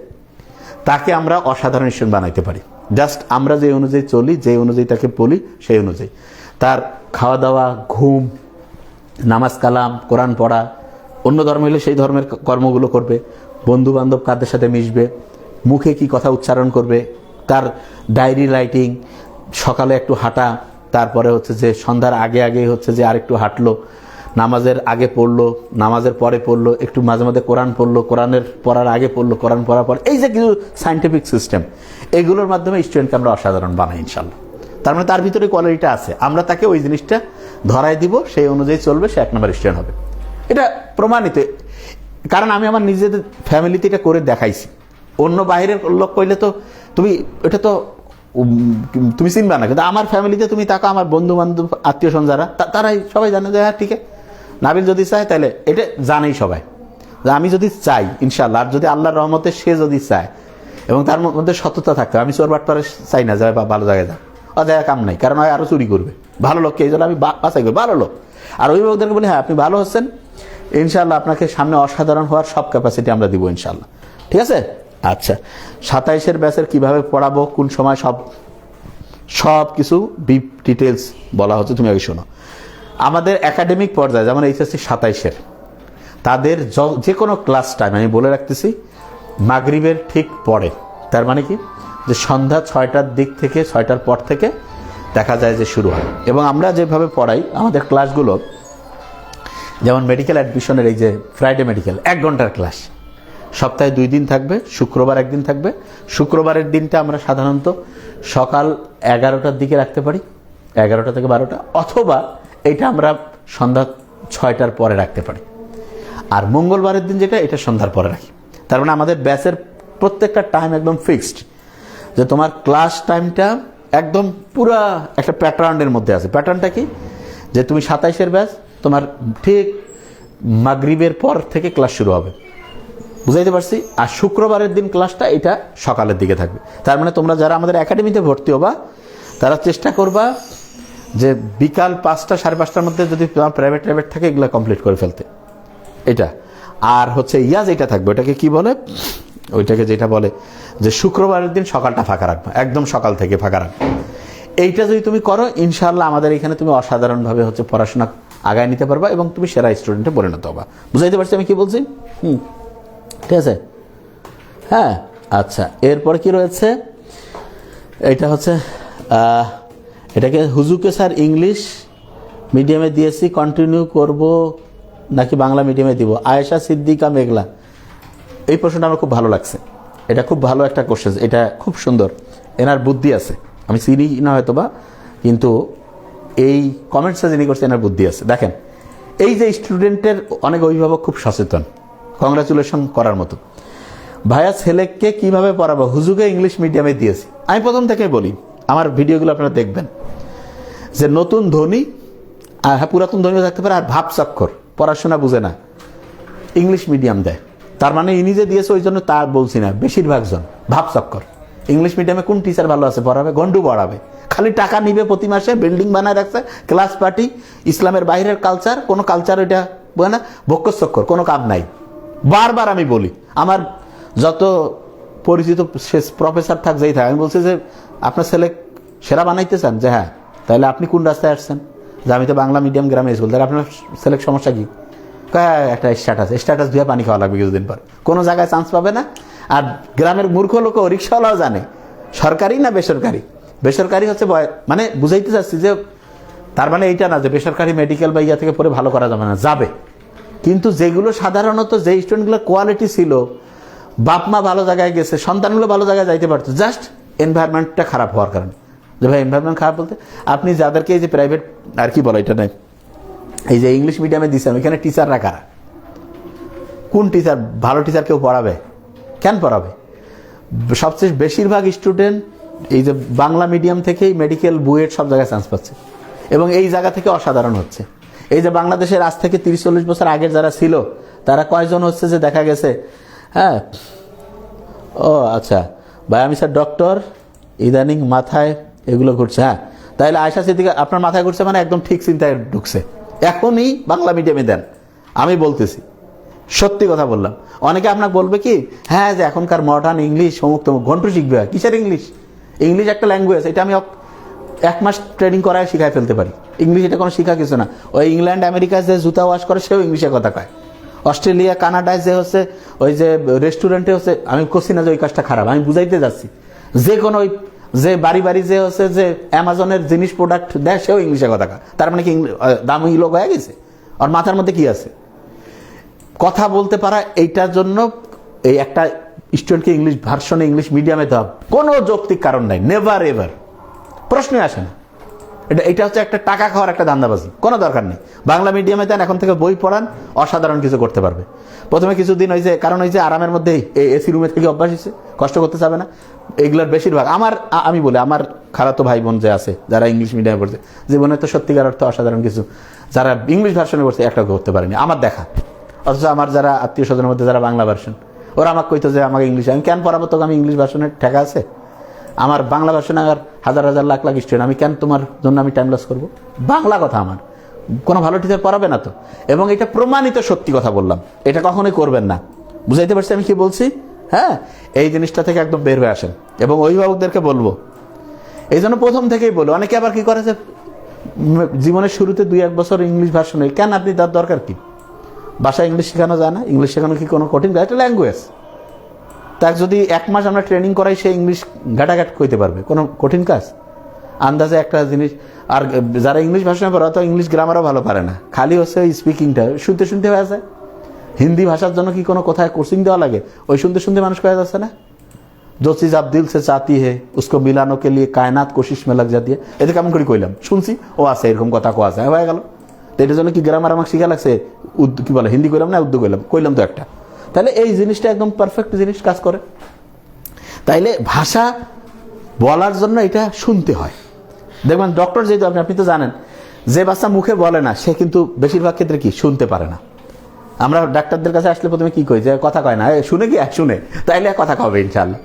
তাকে আমরা অসাধারণ স্টুডেন্ট বানাইতে পারি। জাস্ট আমরা যে অনুযায়ী চলি, যে অনুযায়ী তাকে বলি, সেই অনুযায়ী তার খাওয়া দাওয়া, ঘুম, নামাজ কালাম, কোরআন পড়া, অন্য ধর্ম হলে সেই ধর্মের কর্মগুলো করবে, বন্ধু বান্ধব কাদের সাথে মিশবে, মুখে কি কথা উচ্চারণ করবে, তার ডায়েরি রাইটিং, সকালে একটু হাঁটা, তারপরে হচ্ছে যে সন্ধ্যার আগে আগে হচ্ছে যে আরেকটু হাঁটলো, নামাজের আগে পড়লো, নামাজের পরে পড়লো, একটু মাঝে মাঝে কোরআন পড়লো, কোরআনের পড়ার আগে পড়লো, কোরআন পড়ার পর, এই যে কিছু সায়েন্টিফিক সিস্টেম, এগুলোর মাধ্যমে স্টুডেন্টকে আমরা অসাধারণ বানাই ইনশাল্লাহ। তার মানে তার ভিতরে কোয়ালিটিটা আছে, আমরা তাকে ওই জিনিসটা ধরাই দিব, সেই অনুযায়ী চলবে, সে 1 নাম্বার স্টুডেন্ট হবে। এটা প্রমাণিত, কারণ আমি আমার নিজেদের ফ্যামিলিতে এটা করে দেখাইছি। অন্য বাইরের লোক কইলে তো তুমি এটা তো তুমি চিনবা না, কিন্তু আমার ফ্যামিলিতে তুমি তাকে, আমার বন্ধু বান্ধব আত্মীয় স্বজন যারা, তারাই সবাই জানে যে হ্যাঁ ঠিক আছে, নাবিল যদি চায় তাহলে এটা জানেই সবাই, যে আমি যদি চাই ইনশাল্লাহ, আর যদি আল্লাহর রহমতে সে যদি চায় এবং তার মধ্যে সততা থাকতে, আমি চোর বাটপারে চাই না যায় বা ভালো জায়গায় যা, অজায়গা কাম নাই, কারণ আরো চুরি করবে। ভালো লোককে এই জন্য আমি বাছাই করি, ভালো লোক। আর অভিভাবকদেরকে বলি হ্যাঁ আপনি ভালো হচ্ছেন, ইনশাল্লাহ আপনাকে সামনে অসাধারণ হওয়ার সব ক্যাপাসিটি আমরা দিব ইনশাল্লাহ। ঠিক আছে? আচ্ছা, 27-এর ব্যাচের কিভাবে পড়াবো, কোন সময়, সব কিছু ডিপ ডিটেলস বলা হচ্ছে, তুমি আগে শোনো। আমাদের একাডেমিক পর্যায়ে যেমন এইচএসসি 27-এর, তাদের যে কোনো ক্লাস টাইম আমি বলে রাখতেছি, মাগরিবের ঠিক পরে, তার মানে কি যে সন্ধ্যা 6টার দিক থেকে 6টার পর থেকে দেখা যায় যে শুরু হয়। এবং আমরা যেভাবে পড়াই আমাদের ক্লাসগুলো, যেমন মেডিকেল অ্যাডমিশনের এই যে ফ্রাইডে মেডিকেল 1 ঘন্টার ক্লাস, সপ্তাহে 2 দিন থাকবে, শুক্রবার একদিন থাকবে। শুক্রবারের দিনটা আমরা সাধারণত সকাল 11টার দিকে রাখতে পারি, 11টা থেকে 12টা, অথবা এইটা আমরা সন্ধ্যা 6টার পরে রাখতে পারি। আর মঙ্গলবারের দিন যেটা, এটা সন্ধ্যার পরে রাখি। তার মানে আমাদের ব্যাচের প্রত্যেকটা টাইম একদম ফিক্সড, যে তোমার ক্লাস টাইমটা একদম পুরা একটা প্যাটার্নের মধ্যে আছে। প্যাটার্নটা কি, যে তুমি 27-এর ব্যাচ, তোমার ঠিক মাগরিবের পর থেকে ক্লাস শুরু হবে, বুঝাইতে পারছি? আর শুক্রবারের দিন ক্লাসটা এটা সকালের দিকে থাকবে। তার মানে তোমরা যারা আমাদের একাডেমিতে ভর্তি হবা, তারা চেষ্টা করবা যে বিকাল 5টা 5:30টার মধ্যে যদি তোমার প্রাইভেট থাকে এগুলো কমপ্লিট করে ফেলতে। এটা আর হচ্ছে যেটা থাকবে ওটাকে কি বলে, ওইটাকে যেটা বলে যে শুক্রবারের দিন সকালটা ফাঁকা রাখবে, একদম সকাল থেকে ফাঁকা রাখবে। এইটা যদি তুমি করো, ইনশাআল্লাহ আমাদের এখানে তুমি অসাধারণভাবে হচ্ছে পড়াশোনা আগায় নিতে পারবা এবং তুমি সেরা স্টুডেন্টে পরিণত হবা। বুঝাইতে পারছি আমি কি বলছি? ঠিক আছে, হ্যাঁ। আচ্ছা, এরপর কি রয়েছে, এটা হচ্ছে এটাকে হুজুকে স্যার ইংলিশ মিডিয়ামে দিয়েছি, কন্টিনিউ করব নাকি বাংলা মিডিয়ামে দিব? আয়েশা সিদ্দিকা মেঘলা, এই প্রশ্নটা আমার খুব ভালো লাগছে। এটা খুব ভালো একটা কোশ্চেন, এটা খুব সুন্দর, এনার বুদ্ধি আছে। আমি চিনি না হয়তো বা, কিন্তু এই কমেন্টসটা যিনি করছে এনার বুদ্ধি আছে। দেখেন, এই যে স্টুডেন্টের অনেক অভিভাবক খুব সচেতন, কংগ্রাচুলেশন করার মতো। ভাইয়া ছেলেকে কিভাবে পড়াবো? হুজুকে ইংলিশ মিডিয়ামে দিয়েছি। আমি প্রথম থেকে বলি, আমার ভিডিওগুলো আপনারা দেখবেন, যে নতুন ধ্বনি, হ্যাঁ পুরাতন ধ্বনিও থাকতে পারে, আর ভাব স্বাক্ষর, পড়াশোনা বুঝে না, ইংলিশ মিডিয়াম দেয়। তার মানে ইনি যে দিয়েছে ওই জন্য তা বলছি না, বেশিরভাগ জন ভাব স্বাক্ষর। ইংলিশ মিডিয়ামে কোন টিচার ভালো আছে পড়াবে? গন্ডু পড়াবে, খালি টাকা নিবে প্রতি মাসে, বিল্ডিং বানায় রাখছে, ক্লাস পার্টি, ইসলামের বাইরের কালচার, কোনো কালচার এটা বলে না, ভক্ষস্বক্ষর, কোনো কাম নাই। বারবার আমি বলি, আমার যত পরিচিত প্রফেসর থাক যেই থাক, আমি বলছি যে আপনার ছেলে সেরা বানাইতে চান, যে হ্যাঁ, তাহলে আপনি কোন রাস্তায় আসছেন? যে আমি তো বাংলা মিডিয়াম গ্রামে স্কুল। তাহলে আপনার ছেলের সমস্যা কি? একটা স্ট্যাটাস ধুয়ে পানি খাওয়া লাগবে কিছুদিন পর, কোনো জায়গায় চান্স পাবে না। আর গ্রামের মূর্খ লোক রিক্সাওয়ালাও জানে সরকারি না বেসরকারি। বেসরকারি হচ্ছে মানে বুঝাইতে চাচ্ছি যে তার মানে এইটা না যে বেসরকারি মেডিকেল বা ইয়া থেকে পরে ভালো করা যাবে না, যাবে। কিন্তু যেগুলো সাধারণত যে স্টুডেন্টগুলোর কোয়ালিটি ছিল, বাপ মা ভালো জায়গায় গেছে, সন্তানগুলো ভালো জায়গায় যাইতে পারতো, জাস্ট এনভায়রনমেন্টটা খারাপ হওয়ার কারণে। যে ভাই এনভায়রনমেন্ট খারাপ বলতে আপনি যাদেরকে এই যে প্রাইভেট আর কি বলে এটা নেই, এই যে ইংলিশ মিডিয়ামে দিচ্ছেন, ওইখানে টিচাররা কারা? কোন টিচার? ভালো টিচার কেউ পড়াবে? কেন পড়াবে? সবচেয়ে বেশিরভাগ স্টুডেন্ট এই যে বাংলা মিডিয়াম থেকেই মেডিকেল, বুয়েট সব জায়গায় চান্স পাচ্ছে, এবং এই জায়গা থেকে অসাধারণ হচ্ছে। এই যে বাংলাদেশের আজ থেকে 30-40 বছর আগের যারা ছিল, তারা কয়জন হচ্ছে যে দেখা গেছে, হ্যাঁ, ও আচ্ছা ভাই আমি স্যার ডক্টর, ইদানিং মাথায় এগুলো ঘুরছে। হ্যাঁ, তাহলে আয়েশা সিদ্দিকা আপনার মাথায় ঘুরছে মানে একদম ঠিক চিন্তায় ঢুকছে, এখনই বাংলা মিডিয়ামে দেন। আমি বলতেছি, সত্যি কথা বললাম। অনেকে আপনাকে বলবে কি, হ্যাঁ যে এখনকার মডার্ন ইংলিশ অমুক তমুক, ঘন্টু শিখবে। কিসের ইংলিশ? ইংলিশ একটা ল্যাঙ্গুয়েজ, এটা আমি 1 মাস ট্রেনিং করায় শিখাই ফেলতে পারি। ইংলিশ এটা কোনো শিখা কিছু না। ওই ইংল্যান্ড আমেরিকায় যে জুতা ওয়াশ করে সেও ইংলিশে কথা কয়। অস্ট্রেলিয়া কানাডায় যে হচ্ছে ওই যে রেস্টুরেন্টে হচ্ছে, আমি করছি না যে ওই কাজটা খারাপ, আমি বুঝাইতে যাচ্ছি, যে কোনো ওই যে বাড়ি বাড়ি যে হচ্ছে যে অ্যামাজনের জিনিস প্রোডাক্ট দেয় সেও ইংলিশে কথা কয়। তার মানে কি দামি লোক হয়ে গেছে? আর মাথার মধ্যে কি আছে? কথা বলতে পারা, এইটার জন্য এই একটা স্টুডেন্টকে ইংলিশ ভার্সনে ইংলিশ মিডিয়ামে দেওয়া কোনো যৌক্তিক কারণ নাই, নেভার এভার, প্রশ্নই আসে না। এটা হচ্ছে একটা টাকা খাওয়ার একটা ধান্দাবাজি, কোনো দরকার নেই। বাংলা মিডিয়ামে দেন, এখন থেকে বই পড়ান, অসাধারণ কিছু করতে পারবে। প্রথমে কিছুদিন ওই যে, কারণ ওই যে আরামের মধ্যে এসি রুমে থেকে অভ্যাস হয়েছে, কষ্ট করতে চাবে না। এগুলোর বেশিরভাগ আমি বলি, আমার খালাতো ভাই বোন যে আছে যারা ইংলিশ মিডিয়ামে পড়ছে, জীবনে তো সত্যিকার অর্থে অসাধারণ কিছু যারা ইংলিশ ভার্সনে পড়ছে একটা করতে পারেনি আমার দেখা। অথচ আমার যারা আত্মীয় স্বজনের মধ্যে যারা বাংলা ভার্সন, ওরা আমাকে কইতো যে আমাকে ইংলিশ, আমি কেন পড়াবো তোকে? আমি ইংলিশ ভার্সনের ঠেকা আছে? আমার বাংলা ভার্সনে আর হাজার হাজার লাখ লাখ স্টুডেন্ট, আমি কেন তোমার জন্য আমি টাইম লস করবো? বাংলা কথা আমার কোনো ভালো টিচার পড়াবে না তো। এবং এটা প্রমাণিত সত্যি কথা বললাম, এটা কখনোই করবেন না। বুঝাইতে পারছি আমি কি বলছি? হ্যাঁ, এই জিনিসটা থেকে একদম বের হয়ে আসেন। এবং অভিভাবকদেরকে বলবো, এই জন্য প্রথম থেকেই বলো। অনেকে আবার কি করে যে জীবনের শুরুতে 2-1 বছর ইংলিশ ভার্সনে, কেন আপনি তার দরকার কি? বাসায় ইংলিশ শেখানো যায় না? ইংলিশ শেখানো কি কোনো কঠিন? এটা ল্যাঙ্গুয়েজ, তাকে যদি 1 মাস আমরা ট্রেনিং করাই, সে ইংলিশ ঘাটাঘাট কইতে পারবে, কোনো কঠিন কাজ? আন্দাজে একটা জিনিস। আর যারা ইংলিশ ভাষা পড়া, তো ইংলিশ গ্রামারও ভালো পারে না, খালি হচ্ছে ওই স্পিকিংটা শুনতে শুনতে হয়ে যায়। হিন্দি ভাষার জন্য কি কোনো কোথায় কোচিং দেওয়া লাগে? ওই শুনতে শুনতে মানুষ কয়ে যাচ্ছে না। जो चीज़ आप दिल से चाहती है उसको मिलाने के लिए कायनात कोशिश में लग जाती है। এতে কেমন করে কইলাম? শুনছি, ও আছে এরকম কথা কো আছে, হয়ে গেল। তো এটার জন্য কি গ্রামার আমাকে শিখা লাগছে? কি বলে, হিন্দি কইলাম না উর্দু কইলাম তো একটা। তাহলে এই জিনিসটা একদম পারফেক্ট জিনিস কাজ করে। তাইলে ভাষা বলার জন্য এটা শুনতে হয়। দেখবেন ডক্টর যেহেতু আপনি তো জানেন, যে বাচ্চা মুখে বলে না সে কিন্তু বেশিরভাগ ক্ষেত্রে কি শুনতে পারে না। আমরা ডাক্তারদের কাছে আসলে প্রথমে কি কই, যে কথা কয় না, শুনে কি শুনে, তাইলে কথা কবে ইনশাআল্লাহ।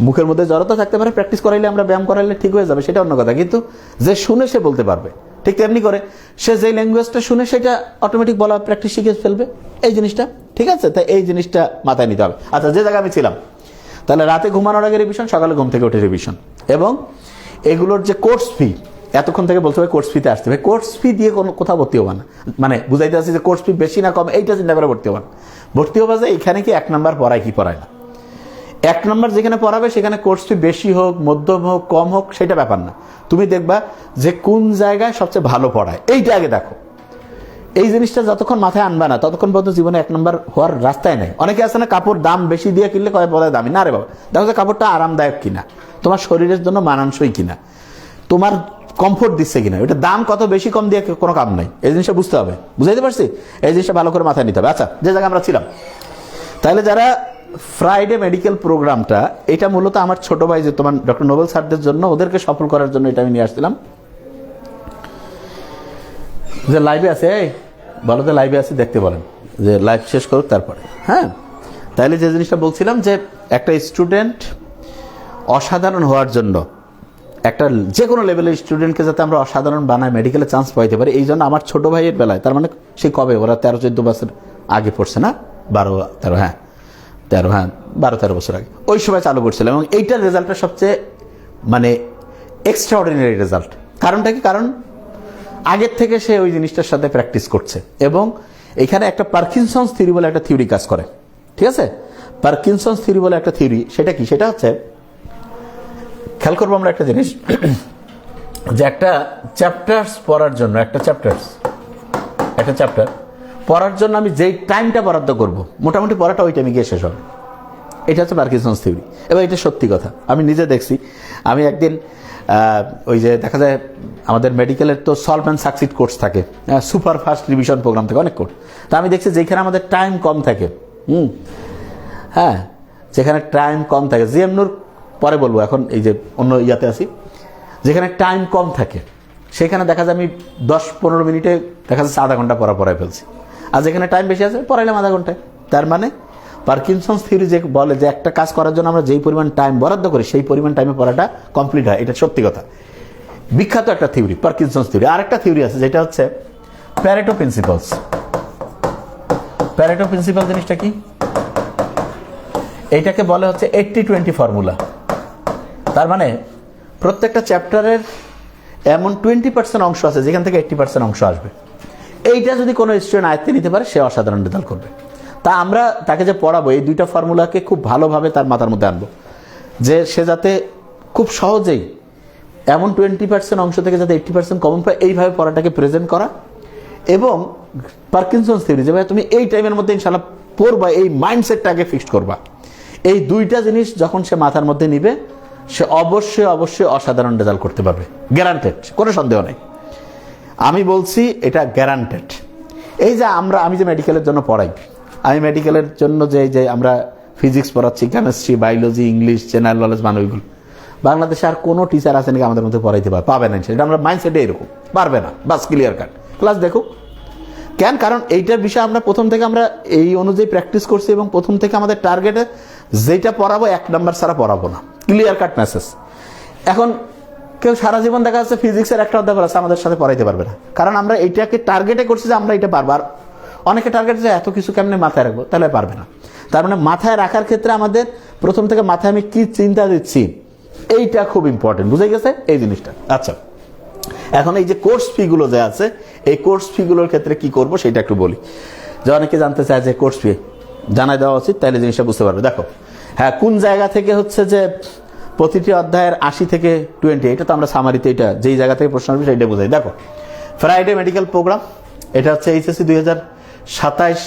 মুখের মধ্যে জড়তা থাকতে পারে, প্র্যাকটিস করাইলে, আমরা ব্যায়াম করাইলে ঠিক হয়ে যাবে, সেটা অন্য কথা। কিন্তু যে শুনে সে বলতে পারবে, ঠিক তেমনি করে সে যে ল্যাঙ্গুয়েজটা শুনে সেটা অটোমেটিক বলা প্র্যাকটিস শিখে ফেলবে, এই জিনিসটা ঠিক আছে। তাই এই জিনিসটা মাথায় নিতে হবে। আচ্ছা, যে জায়গায় আমি ছিলাম, তাহলে রাতে ঘুমানোর আগে রিভিশন, সকালে ঘুম থেকে উঠে রিভিশন, এবং এগুলোর যে কোর্স ফি, এতক্ষণ থেকে বলতে হবে কোর্স ফিতে আসতে হবে। কোর্স ফি দিয়ে কোনো কোথাও ভর্তি হবা না, মানে বুঝাইতে আসছি যে কোর্স ফি বেশি না কম এইটা চিন্তা করে ভর্তি হবা না। ভর্তি হবা যে এখানে কি 1 নাম্বার পড়ায় কি পড়ায় না। 1 নাম্বার যেখানে পড়াবে সেখানে কোর্স ফি বেশি হোক, মধ্যম হোক, কম হোক, সেটা ব্যাপার না। তুমি দেখবা যে কোন জায়গায় সবচেয়ে ভালো পড়ায়, এইটা আগে দেখো। এই জিনিসটা যতক্ষণ মাথায় আনবা না, ততক্ষণ পর্যন্ত জীবনে 1 নাম্বার হওয়ার রাস্তায় নেই। অনেকে আছে না, কাপড় দাম বেশি দিয়ে কিনলে কয় পদায় দামি না রে বাবা, দেখো যে কাপড়টা আরামদায়ক কিনা, তোমার শরীরের জন্য মানানসই কিনা, তোমার কমফোর্ট দিচ্ছে কিনা। এটা দাম কত বেশি কম দিয়ে কোনো কাম নাই, এই জিনিসটা বুঝতে হবে। বুঝাইতে পারছি? এই জিনিসটা ভালো করে মাথায় নিতে হবে। আচ্ছা, যে জায়গায় আমরা ছিলাম, তাহলে যারা ফ্রাইডে মেডিকেল প্রোগ্রামটা, এটা মূলত আমার ছোট ভাই যে তোমার ডক্টর নোবেল স্যারদের জন্য, ওদেরকে সফল করার জন্য এটা আমি নিয়ে আসছিলাম। যে লাইভে আছে, এই বলো তো লাইভে আছে, দেখতে বলেন, যে লাইভ শেষ করুক তারপরে। হ্যাঁ, তাহলে যে জিনিসটা বলছিলাম, যে একটা স্টুডেন্ট অসাধারণ হওয়ার জন্য, একটা যে কোনো লেভেলের স্টুডেন্টকে যাতে আমরা অসাধারণ বানায় মেডিকেলে চান্স পাইতে পারি, এই জন্য আমার ছোট ভাইয়ের বেলায়, তার মানে সে কবে, ওরা 13-14 বছর আগে পড়ছে না, 12-13, হ্যাঁ 12-13 বছর আগে, ওই সময় চালু করছিলাম। এবং এইটার রেজাল্টটা সবচেয়ে মানে এক্সট্রাঅর্ডিনারি রেজাল্ট। কারণটা কি? কারণ আগের থেকে সে ওই জিনিসটার সাথে প্র্যাকটিস করছে। এবং এখানে একটা পার্কিনসন্স থিওরি বলে একটা থিওরি কাজ করে, ঠিক আছে? পার্কিনসন্স থিওরি বলে একটা থিওরি, সেটা কি? সেটা হচ্ছে, খেয়াল করবো আমরা একটা জিনিস, যে একটা চ্যাপ্টার্স পড়ার জন্য, একটা চ্যাপ্টার পড়ার জন্য আমি যেই টাইমটা বরাদ্দ করব, মোটামুটি পড়াটা ওই টাইমে গিয়ে শেষ হবে। এটা হচ্ছে পার্কিনসন্স থিওরি। এবং এটা সত্যি কথা, আমি নিজে দেখছি। আমি একদিন ওই যে দেখা যায় আমাদের মেডিকেলের তো সলভ অ্যান্ড সাকসিড কোর্স থাকে, সুপার ফাস্ট রিভিশন প্রোগ্রাম থাকে, অনেক কোর্স। তা আমি দেখছি যেখানে আমাদের টাইম কম থাকে, হ্যাঁ, যেখানে টাইম কম থাকে, জিএমনুর পরে বলবো, এখন এই যে অন্য ইয়াতে আছি, যেখানে টাইম কম থাকে সেখানে দেখা যায় আমি 10-15 মিনিটে দেখা যাচ্ছে আধা ঘন্টা পড়ায় ফেলছি। আর যেখানে টাইম বেশি আছে পড়াইলাম আধা ঘন্টায়। তার মানে পার্কিনসন্স থিওরি যে বলে যে একটা কাজ করার জন্য আমরা যেই পরিমাণ টাইম বরাদ্দ করি সেই পরিমাণ টাইমে পড়াটা কমপ্লিট হয়। এটা সত্যি কথা, বিখ্যাত একটা থিওরি পার্কিনসন্স থিওরি। আর একটা থিওরি আছে যেটা হচ্ছে প্যারেটো প্রিন্সিপালস। প্যারেটো প্রিন্সিপাল জিনিসটা কি? এইটাকে বলে হচ্ছে 80-20 ফর্মুলা। তার মানে প্রত্যেকটা চ্যাপ্টারের এমন 20% অংশ আছে যেখান থেকে 80% অংশ আসবে। এইটা যদি কোনো স্টুডেন্ট আয়ত্তে নিতে পারে, সে অসাধারণ রেজাল্ট করবে। তা আমরা তাকে যে পড়াবো, এই 2টা ফর্মুলাকে খুব ভালোভাবে তার মাথার মধ্যে আনবো, যে সে যাতে খুব সহজেই এমন 20% অংশ থেকে যাতে 80% কমন পায়, এইভাবে পড়াটাকে প্রেজেন্ট করা। এবং পার্কিনসন্স থিওরি, যে ভাই তুমি এই টাইমের মধ্যে ইনশাআল্লাহ পড়বা, এই মাইন্ডসেটটাকে ফিক্সড করবা। এই 2টা জিনিস যখন সে মাথার মধ্যে নিবে, সে অবশ্যই অসাধারণ রেজাল্ট করতে পারবে, গ্যারান্টেড, কোনো সন্দেহ নেই। আমি বলছি এটা গ্যারান্টেড। এই যে আমি যে মেডিকেলের জন্য পড়াই, আমি মেডিকেলের জন্য যে আমরা ফিজিক্স পড়াচ্ছি, chemistry, biology, English, general knowledge, মানবিক, বাংলাদেশে আর কোনো টিচার আছে নাকি আমাদের মধ্যে পড়াইতে পাবে না? সেটা আমরা মাইন্ডসেটে এরকম, পারবে না, বাস ক্লিয়ার কাট। ক্লাস দেখো কেন? কারণ এইটার বিষয়ে আমরা প্রথম থেকে আমরা এই অনুযায়ী প্র্যাকটিস করছি, এবং প্রথম থেকে আমাদের টার্গেটে যেটা পড়াবো 1 নাম্বার ছাড়া পড়াবো না, ক্লিয়ার কাট মেসেজ। এখন কেউ সারা জীবন দেখা যাচ্ছে ফিজিক্সের একটা অধ্যায় আছে, আমাদের সাথে পড়াইতে পারবে না, কারণ আমরা এইটাকে টার্গেটে করছি যে আমরা এটা পারবো। আর অনেকে টার্গেট যে এত কিছু কেমনে মাথায় রাখবো, তাহলে পারবে না। তার মানে মাথায় রাখার ক্ষেত্রে আমাদের প্রথম থেকে মাথায় আমি কি চিন্তা দিচ্ছি, এইটা খুব ইম্পর্টেন্ট। বুঝে গেছে এই জিনিসটা? আচ্ছা, এখন এই যে কোর্স ফিগুলো যে আছে, এই কোর্স ফিগুলোর ক্ষেত্রে কি করব সেটা একটু বলি। যে অনেকে জানতে চায় যে কোর্স ফি জানাই দেওয়া উচিত, তাহলে জিনিসটা বুঝতে পারবে। দেখো, হ্যাঁ, কোন জায়গা থেকে হচ্ছে যে প্রতিটি অধ্যায়ের 80 থেকে 20, এটা তো আমরা সামারিতে এটা যেই জায়গা থেকে প্রশ্ন আসবে সেইটা বোঝাই। দেখো, ফ্রাইডে মেডিকেল প্রোগ্রাম, এটা হচ্ছে এইচএসসি 2027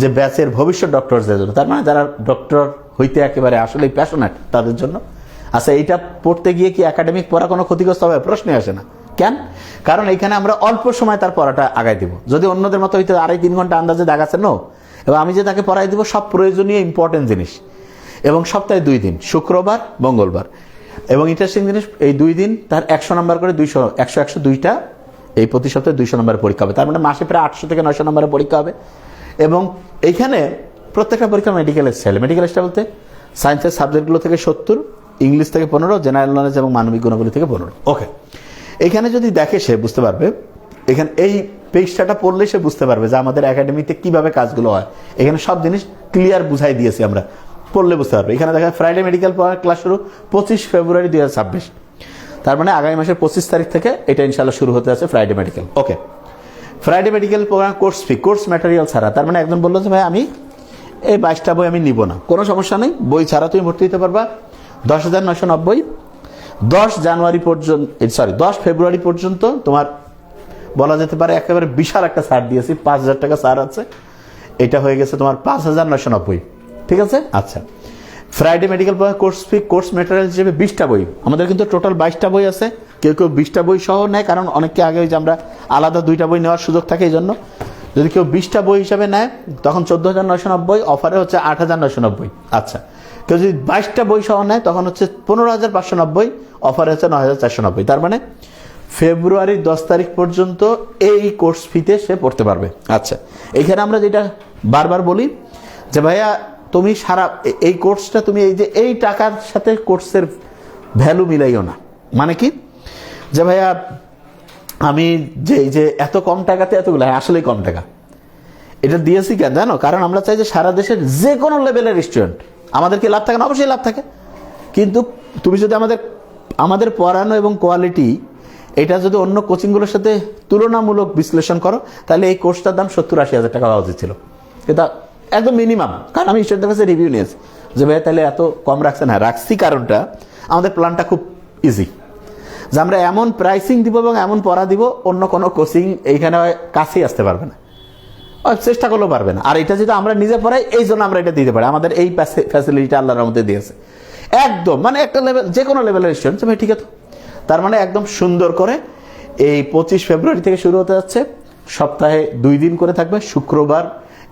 যে ব্যাচের ভবিষ্যৎ ডক্টরদের জন্য, তার মানে যারা ডক্টর হইতে একেবারে আসলেই প্যাশনেট তাদের জন্য। আচ্ছা, এইটা পড়তে গিয়ে কি একাডেমিক পড়া কোনো ক্ষতিগ্রস্ত হবে? প্রশ্নই আসে না। কেন? কারণ এইখানে আমরা অল্প সময় তার পড়াটা আগাই দিব। যদি অন্যদের মতো হইতে 2.5-3 ঘন্টা আন্দাজে দাগাচ্ছে নো, এবং আমি যে তাকে পড়াই দিব সব প্রয়োজনীয় ইম্পর্টেন্ট জিনিস, এবং সপ্তাহে 2 দিন, শুক্রবার মঙ্গলবার। এবং ইন্টারেস্টিং জিনিস, এই 2 দিন তার 100 নাম্বার করে 100 2টা, এই প্রতি সপ্তাহে 200 নম্বরের পরীক্ষা হবে। তার মানে মাসে প্রায় 800 থেকে 900 নম্বরের পরীক্ষা হবে। এবং এইখানে প্রত্যেকটা পরীক্ষা মেডিকেল স্টাইল। মেডিকেল স্টাইল বলতে সায়েন্সের সাবজেক্টগুলো থেকে 70, ইংলিশ থেকে 15, জেনারেল নলেজ এবং মানবিক গুণাবলী থেকে 15। ওকে, এখানে যদি দেখে সে বুঝতে পারবে, এখানে এই পেজটা পড়লে সে বুঝতে পারবে যে আমাদের একাডেমিতে কিভাবে কাজগুলো হয়। এখানে সব জিনিস ক্লিয়ার বুঝাই দিয়েছি আমরা, পড়লে বুঝতে পারবে। এখানে দেখা ফ্রাইডে মেডিকেল ক্লাস শুরু 25 ফেব্রুয়ারি 2026, তার মানে আগামী মাসের 25 তারিখ থেকে এটা ইনশাল্লাহ শুরু হতে আছে Friday medical. Okay, Friday medical program course fee, course material ছাড়া। তার মানে একজন বললো যে ভাই আমি এই 22টা বই আমি নিব না, কোনো সমস্যা নেই, বই ছাড়া তুমি ভর্তি দিতে পারবা। 10,990, 10 ফেব্রুয়ারি পর্যন্ত তোমার বলা যেতে পারে একেবারে বিশাল একটা ছাড় দিয়েছি, 5,000 টাকা ছাড় আছে। এটা হয়ে গেছে তোমার 5,990, ঠিক আছে। আচ্ছা, Friday medical course fee, course material হিসেবে 20টা বই, আমাদের কিন্তু টোটাল 22টা বই আছে। কেউ কেউ 20টা বই সহ নেয়, কারণ অনেককে আগে ওই যে আমরা আলাদা 2টা বই নেওয়ার সুযোগ থাকে, এই জন্য যদি কেউ 20টা বই হিসাবে নেয় তখন 14,990, অফারে হচ্ছে 8,990। আচ্ছা, কেউ যদি 22টা বই সহ নেয় তখন হচ্ছে 15,590, অফারে হচ্ছে 9,490। তার মানে ফেব্রুয়ারির 10 তারিখ পর্যন্ত এই কোর্স ফিতে সে পড়তে পারবে। আচ্ছা, এইখানে আমরা যেটা বারবার বলি যে ভাইয়া তুমি সারা এই কোর্সটা তুমি এই যে এই টাকার সাথে কোর্সের ভ্যালু মিলাইও না। মানে কি যে ভাইয়া আমি যে এই যে এত কম টাকাতে এতগুলো, আসলেই কম টাকা এটা দিয়েছি কেন জানো? কারণ আমরা চাই যে সারা দেশের যে কোনো লেভেলের স্টুডেন্ট, আমাদেরকে লাভ থাকে না, অবশ্যই লাভ থাকে, কিন্তু তুমি যদি আমাদের পড়ানো এবং কোয়ালিটি এটা যদি অন্য কোচিংগুলোর সাথে তুলনামূলক বিশ্লেষণ করো, তাহলে এই কোর্সটার দাম 70-80 হাজার টাকা হওয়া উচিত ছিল। এটা একদম মিনিমাম। কারণ আমি স্টুডেন্টের কাছে রিভিউ নিয়েছি যে ভাই তাহলে এত কম রাখছেন। হ্যাঁ রাখছি, কারণটা আমাদের প্ল্যানটা খুব ইজি, যে আমরা এমন প্রাইসিং দিব এবং এমন পড়া দিব অন্য কোনো কোচিং এইখানে কাছেই আসতে পারবে না, চেষ্টা করলেও পারবে না। আর এটা যেটা আমরা নিজে পড়াই, এই জন্য আমরা এটা দিতে পারি, আমাদের এই ফ্যাসিলিটিটা আল্লাহর রহমতে দিয়েছে। একদম মানে একটা লেভেল, যে কোনো লেভেলের স্টুডেন্ট ভাই ঠিক আছে। তার মানে একদম সুন্দর করে এই 25 ফেব্রুয়ারি থেকে শুরু হতে যাচ্ছে, সপ্তাহে 2 দিন করে থাকবে, শুক্রবার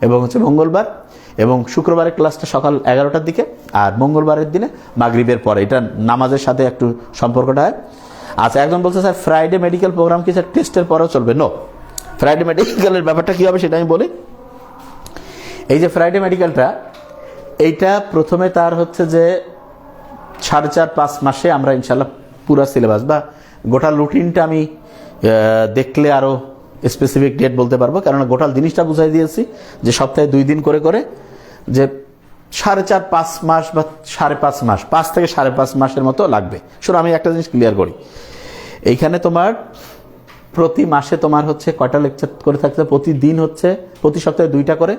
এবং হচ্ছে মঙ্গলবার। এবং শুক্রবারের ক্লাসটা সকাল 11টার দিকে, আর মঙ্গলবারের দিনে মাগরিবের পরে, এটা নামাজের সাথে একটু সম্পর্কটা হয়। আচ্ছা, একজন বলছে স্যার ফ্রাইডে মেডিকেল প্রোগ্রাম কি স্যার টেস্টের পরেও চলবে? নো, ফ্রাইডে মেডিকেলের ব্যাপারটা কী হবে সেটা আমি বলি। এই যে ফ্রাইডে মেডিকেলটা, এইটা প্রথমে তার হচ্ছে যে 4.5-5 মাসে আমরা ইনশাল্লাহ পুরো সিলেবাস বা গোটা রুটিনটা আমি দেখলে আরও স্পেসিফিক ডেট বলতে পারবো, কারণ গোটা জিনিসটা বুঝাই দিয়েছি যে সপ্তাহে 2 দিন করে করে, যে 4.5-5 মাস বা 5.5 মাস, 5 থেকে 5.5 মাসের মতো লাগবে। শোনো আমি একটা জিনিস ক্লিয়ার করি, এইখানে তোমার প্রতি মাসে তোমার হচ্ছে কয়টা লেকচার করে থাকতে, প্রতিদিন হচ্ছে প্রতি সপ্তাহে 2টা করে,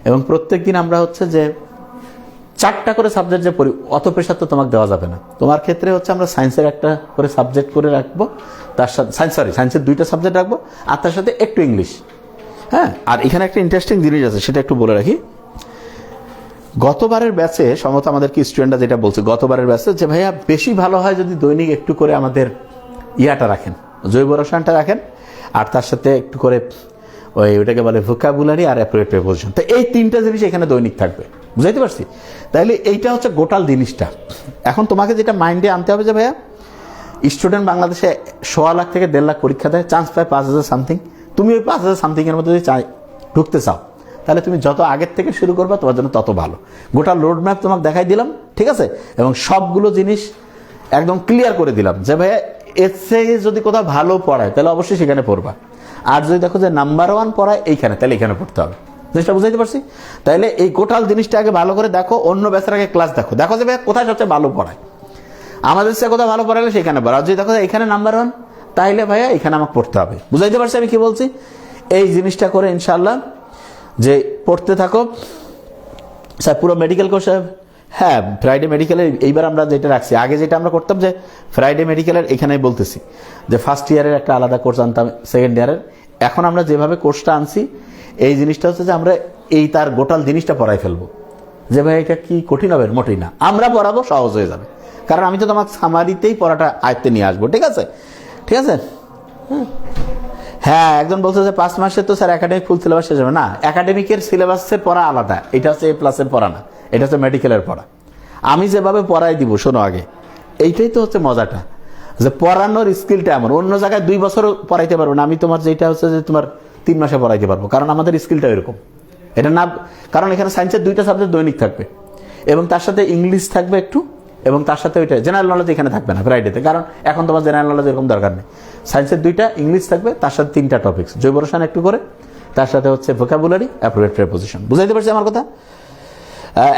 এবং প্রত্যেক দিন আমরা হচ্ছে যে 4টা করে সাবজেক্ট যে পড়ি, অত প্রেশার তো তোমাকে দেওয়া যাবে না। তোমার ক্ষেত্রে হচ্ছে আমরা সায়েন্সের একটা করে সাবজেক্ট করে রাখবো, তার সাথে সায়েন্সের 2টা সাবজেক্ট রাখবো, আর তার সাথে একটু ইংলিশ। হ্যাঁ, আর এখানে একটা ইন্টারেস্টিং জিনিস আছে, সেটা একটু বলে রাখি। গতবারের ব্যাচে সম্ভবত আমাদের কি স্টুডেন্টরা যেটা বলছে, গতবারের ব্যাচে যে ভাইয়া বেশি ভালো হয় যদি দৈনিক একটু করে আমাদের ইয়াটা রাখেন, জৈব রসায়নটা রাখেন, আর তার সাথে একটু করে ওইটাকে বলে ভোকাবুলারি আর অ্যাপ্রোপ্রিয়েট প্রিপোজিশন। তো এই 3টা জিনিস এখানে দৈনিক থাকবে, বুঝাইতে পারছি? তাইলে এইটা হচ্ছে গোটাল জিনিসটা। এখন তোমাকে যেটা মাইন্ডে আনতে হবে যে ভাইয়া স্টুডেন্ট বাংলাদেশে 1.25 লাখ থেকে 1.5 লাখ পরীক্ষা দেয়, চান্স পায় 5,000 সামথিং। তুমি ওই 5,000 সামথিংয়ের মধ্যে যদি ঢুকতে চাও, তাহলে তুমি যত আগের থেকে শুরু করবা তোমার জন্য তত ভালো। গোটা রোড ম্যাপ তোমাকে দেখাই দিলাম, ঠিক আছে, এবং সবগুলো জিনিস একদম ক্লিয়ার করে দিলাম যে ভাইয়া এর চেয়ে যদি কোথাও ভালো পড়ায় তাহলে অবশ্যই সেখানে পড়বা, আর যদি দেখো যে নাম্বার 1 পড়ায় এইখানে, তাহলে এখানে পড়তে হবে। জিনিসটা বুঝাইতে পারছি? তাইলে এই গোটাল জিনিসটা আগে ভালো করে দেখো, অন্য ব্যাচের আগে ক্লাস দেখো, দেখো যে ভাই কোথায় সবচেয়ে ভালো পড়ায়, আমাদের সে কোথাও ভালো পড়ালে সেখানে পড়া। আর যদি দেখো এখানে নাম্বার 1, তাইলে ভাইয়া এখানে আমাকে পড়তে হবে। বুঝাইতে পারছি আমি কি বলছি? এই জিনিসটা করে ইনশাল্লাহ যে পড়তে থাকো। স্যার পুরো মেডিকেল কোর্সে হ্যাঁ, ফ্রাইডে মেডিকেলের এইবার আমরা যেটা রাখছি, আগে যেটা আমরা করতাম যে ফ্রাইডে মেডিকেলের এখানেই বলতেছি যে ফার্স্ট ইয়ারের একটা আলাদা কোর্স আনতাম, সেকেন্ড ইয়ারের। এখন আমরা যেভাবে কোর্সটা আনছি, এই জিনিসটা হচ্ছে যে আমরা এই তার গোটাল জিনিসটা পড়াই ফেলবো। যে ভাই এটা কি কঠিন হবে? মোটেই না, আমরা পড়াবো, সহজ হয়ে যাবে। কারণ আমি তো তোমার সামারিতেই পড়াটা আয়ত্তে নিয়ে আসবো। ঠিক আছে, ঠিক আছে। হ্যাঁ, একজন বলছে যে 5 মাসে তো স্যার একাডেমিক ফুল সিলেবাস শেষ হবে না। একাডেমিকের সিলেবাসের পড়া আলাদা, এটা হচ্ছে A+-এর পড়া না, এটা হচ্ছে মেডিকেলের পড়া। আমি যেভাবে পড়াই দিব, শোনো আগে, এইটাই তো হচ্ছে মজাটা, যে পড়ানোর স্কিলটা এমন। অন্য জায়গায় 2 বছর পড়াইতে পারবো না, আমি তোমার যেটা হচ্ছে যে তোমার 3 মাসে পড়াইতে পারবো, কারণ আমাদের স্কিলটা এরকম। এটা না, কারণ এখানে সায়েন্সের 2টা সাবজেক্ট দৈনিক থাকবে, এবং তার সাথে ইংলিশ থাকবে একটু, এবং তার সাথে ওইটা জেনারেল নলেজ এখানে থাকবে না ফ্রাইডেতে, কারণ এখন তোমার জেনারেল নলেজ এরকম দরকার নেই। সায়েন্সের 2টা, ইংলিশ থাকবে, তার সাথে 3টা টপিক্স, জৈব রসায়ন একটু করে, তার সাথে হচ্ছে ভোকাবুলারি, অ্যাপ্রোপ্রিয়েট প্রিপোজিশন। বুঝাইতে পারছি আমার কথা?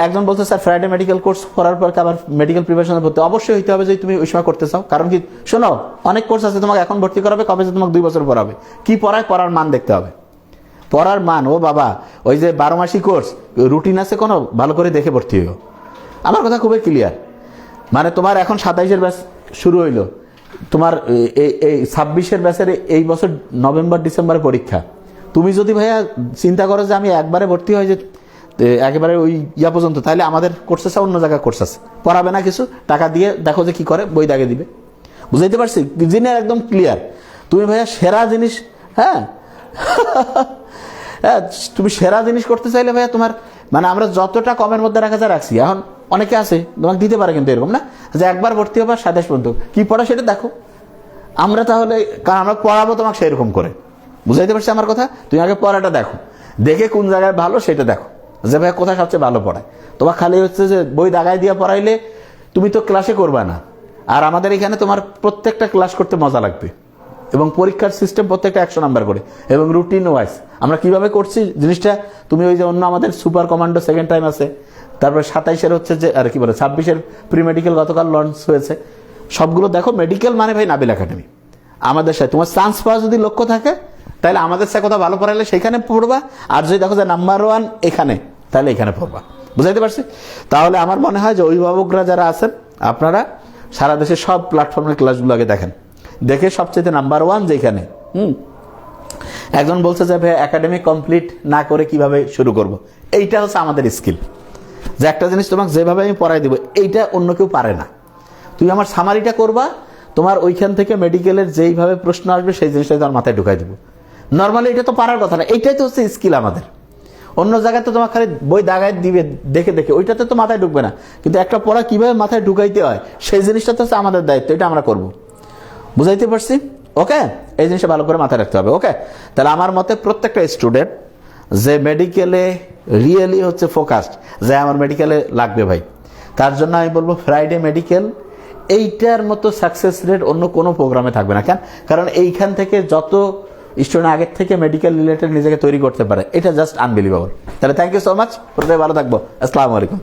একজন বলছে স্যার ফ্রাইডে মেডিকেল কোর্স করার পর আবার মেডিকেল প্রিপারেশনে ভর্তি অবশ্যই হইতে হবে, যদি তুমি ওই সময় করতে চাও। কারণ কি, শোনো, অনেক কোর্স আছে তোমাকে এখন ভর্তি করাবে, কবে যে তোমাকে 2 বছর পড়াবে। কি পড়ায়? পড়ার মান দেখতে হবে, পড়ার মান। ও বাবা, ওই যে 12 মাসি কোর্স, রুটিন আছে কোনো, ভালো করে দেখে ভর্তি হইও। আমার কথা খুবই ক্লিয়ার। মানে তোমার এখন 27-এর ব্যাচ শুরু হইলো, তোমার এই 26-এর ব্যাচের এই বছর নভেম্বর ডিসেম্বরে পরীক্ষা। তুমি যদি ভাইয়া চিন্তা করো যে আমি একবারে ভর্তি হয়ে যে একেবারে ওই পর্যন্ত, তাহলে আমাদের কোর্স আছে, অন্য জায়গায় কোর্স আছে, পড়াবে না কিছু, টাকা দিয়ে দেখো যে কি করে, বই দাগে দিবে। বুঝাইতে পারছি? জিনিস একদম ক্লিয়ার। তুমি ভাইয়া সেরা জিনিস, হ্যাঁ হ্যাঁ, তুমি সেরা জিনিস করতে চাইলে ভাইয়া তোমার, মানে আমরা যতটা কমের মধ্যে রাখা যায় রাখছি। এখন অনেকে আছে তোমাকে দিতে পারে, কিন্তু এরকম না যে একবার ভর্তি হবার 27 পর্যন্ত কি পড়া সেটা দেখো। আমরা তাহলে, কারণ আমরা পড়াবো তোমাকে সেরকম করে। বুঝাইতে পারছি আমার কথা? তুমি আগে পড়াটা দেখো, দেখে কোন জায়গায় ভালো সেটা দেখো, যে ভাই কোথায় সবচেয়ে ভালো পড়ায়। তোমার খালি হচ্ছে যে বই দাগায় দিয়ে পড়াইলে তুমি তো ক্লাসে করবে না। আর আমাদের এখানে তোমার প্রত্যেকটা ক্লাস করতে মজা লাগবে, এবং পরীক্ষার সিস্টেম প্রত্যেকটা 100 নাম্বার করে, এবং রুটিন ওয়াইজ আমরা কিভাবে করছি জিনিসটা। তুমি ওই যে অন্য আমাদের সুপার কমান্ডো সেকেন্ড টাইম আছে, তারপরে 27-এর হচ্ছে যে, আর কি বলে 26-এর প্রি মেডিকেল গতকাল লঞ্চ হয়েছে, সবগুলো দেখো। মেডিকেল মানে ভাই নাবিল একাডেমি আমাদের সাথে। তোমার চান্স পাওয়া যদি লক্ষ্য থাকে, তাহলে আমাদের সাথে কথা ভালো পড়াইলে সেখানে পড়বা, আর যদি দেখো যে নাম্বার 1 এখানে, তাহলে এখানে পড়বা। বুঝাইতে পারছি? তাহলে আমার মনে হয় যে অভিভাবকরা যারা আছেন, আপনারা সারা দেশের সব প্ল্যাটফর্মের ক্লাসগুলো আগে দেখেন, দেখে সবচেয়ে নাম্বার 1 যেখানে। একজন বলছে যে ভাই একাডেমিক কমপ্লিট না করে কিভাবে শুরু করব। এইটা হচ্ছে আমাদের স্কিল, যে একটা জিনিস তোমাকে যেভাবে আমি পড়াই দিব, এইটা অন্য কেউ পারে না। তুমি আমার সামারিটা করবা, তোমার ওইখান থেকে মেডিকেলের যেইভাবে প্রশ্ন আসবে সেই জিনিসটাই তোমার মাথায় ঢুকাই দিব। নর্মালি এটা তো পারার কথা না, এইটাই তো হচ্ছে স্কিল আমাদের। অন্য জায়গায় তো তোমার খালি বই দাগায় দিবে দেখে দেখে, ওইটাতে তো মাথায় ঢুকবে না। কিন্তু একটা পড়া কিভাবে মাথায় ঢুকাইতে হয় সেই জিনিসটা তো হচ্ছে আমাদের দায়িত্ব, এটা আমরা করব। বুঝাইতে পারছি? ওকে, এই জিনিসটা ভালো করে মাথায় রাখতে হবে। ওকে, তাহলে আমার মতে প্রত্যেকটা স্টুডেন্ট যে মেডিকেলে রিয়েলি হচ্ছে ফোকাসড, যে আমার মেডিকেলে লাগবে ভাই, তার জন্য আমি বলবো ফ্রাইডে মেডিকেল এইটার মতো সাকসেস রেট অন্য কোনো প্রোগ্রামে থাকবে না। কেন? কারণ এইখান থেকে যত স্টুডেন্ট আগের থেকে মেডিকেল রিলেটেড নিজেকে তৈরি করতে পারে, এটা জাস্ট আনবিলিভেবল। তাহলে থ্যাংক ইউ সো মাচ, ভালো থাকবো। আসসালামু আলাইকুম।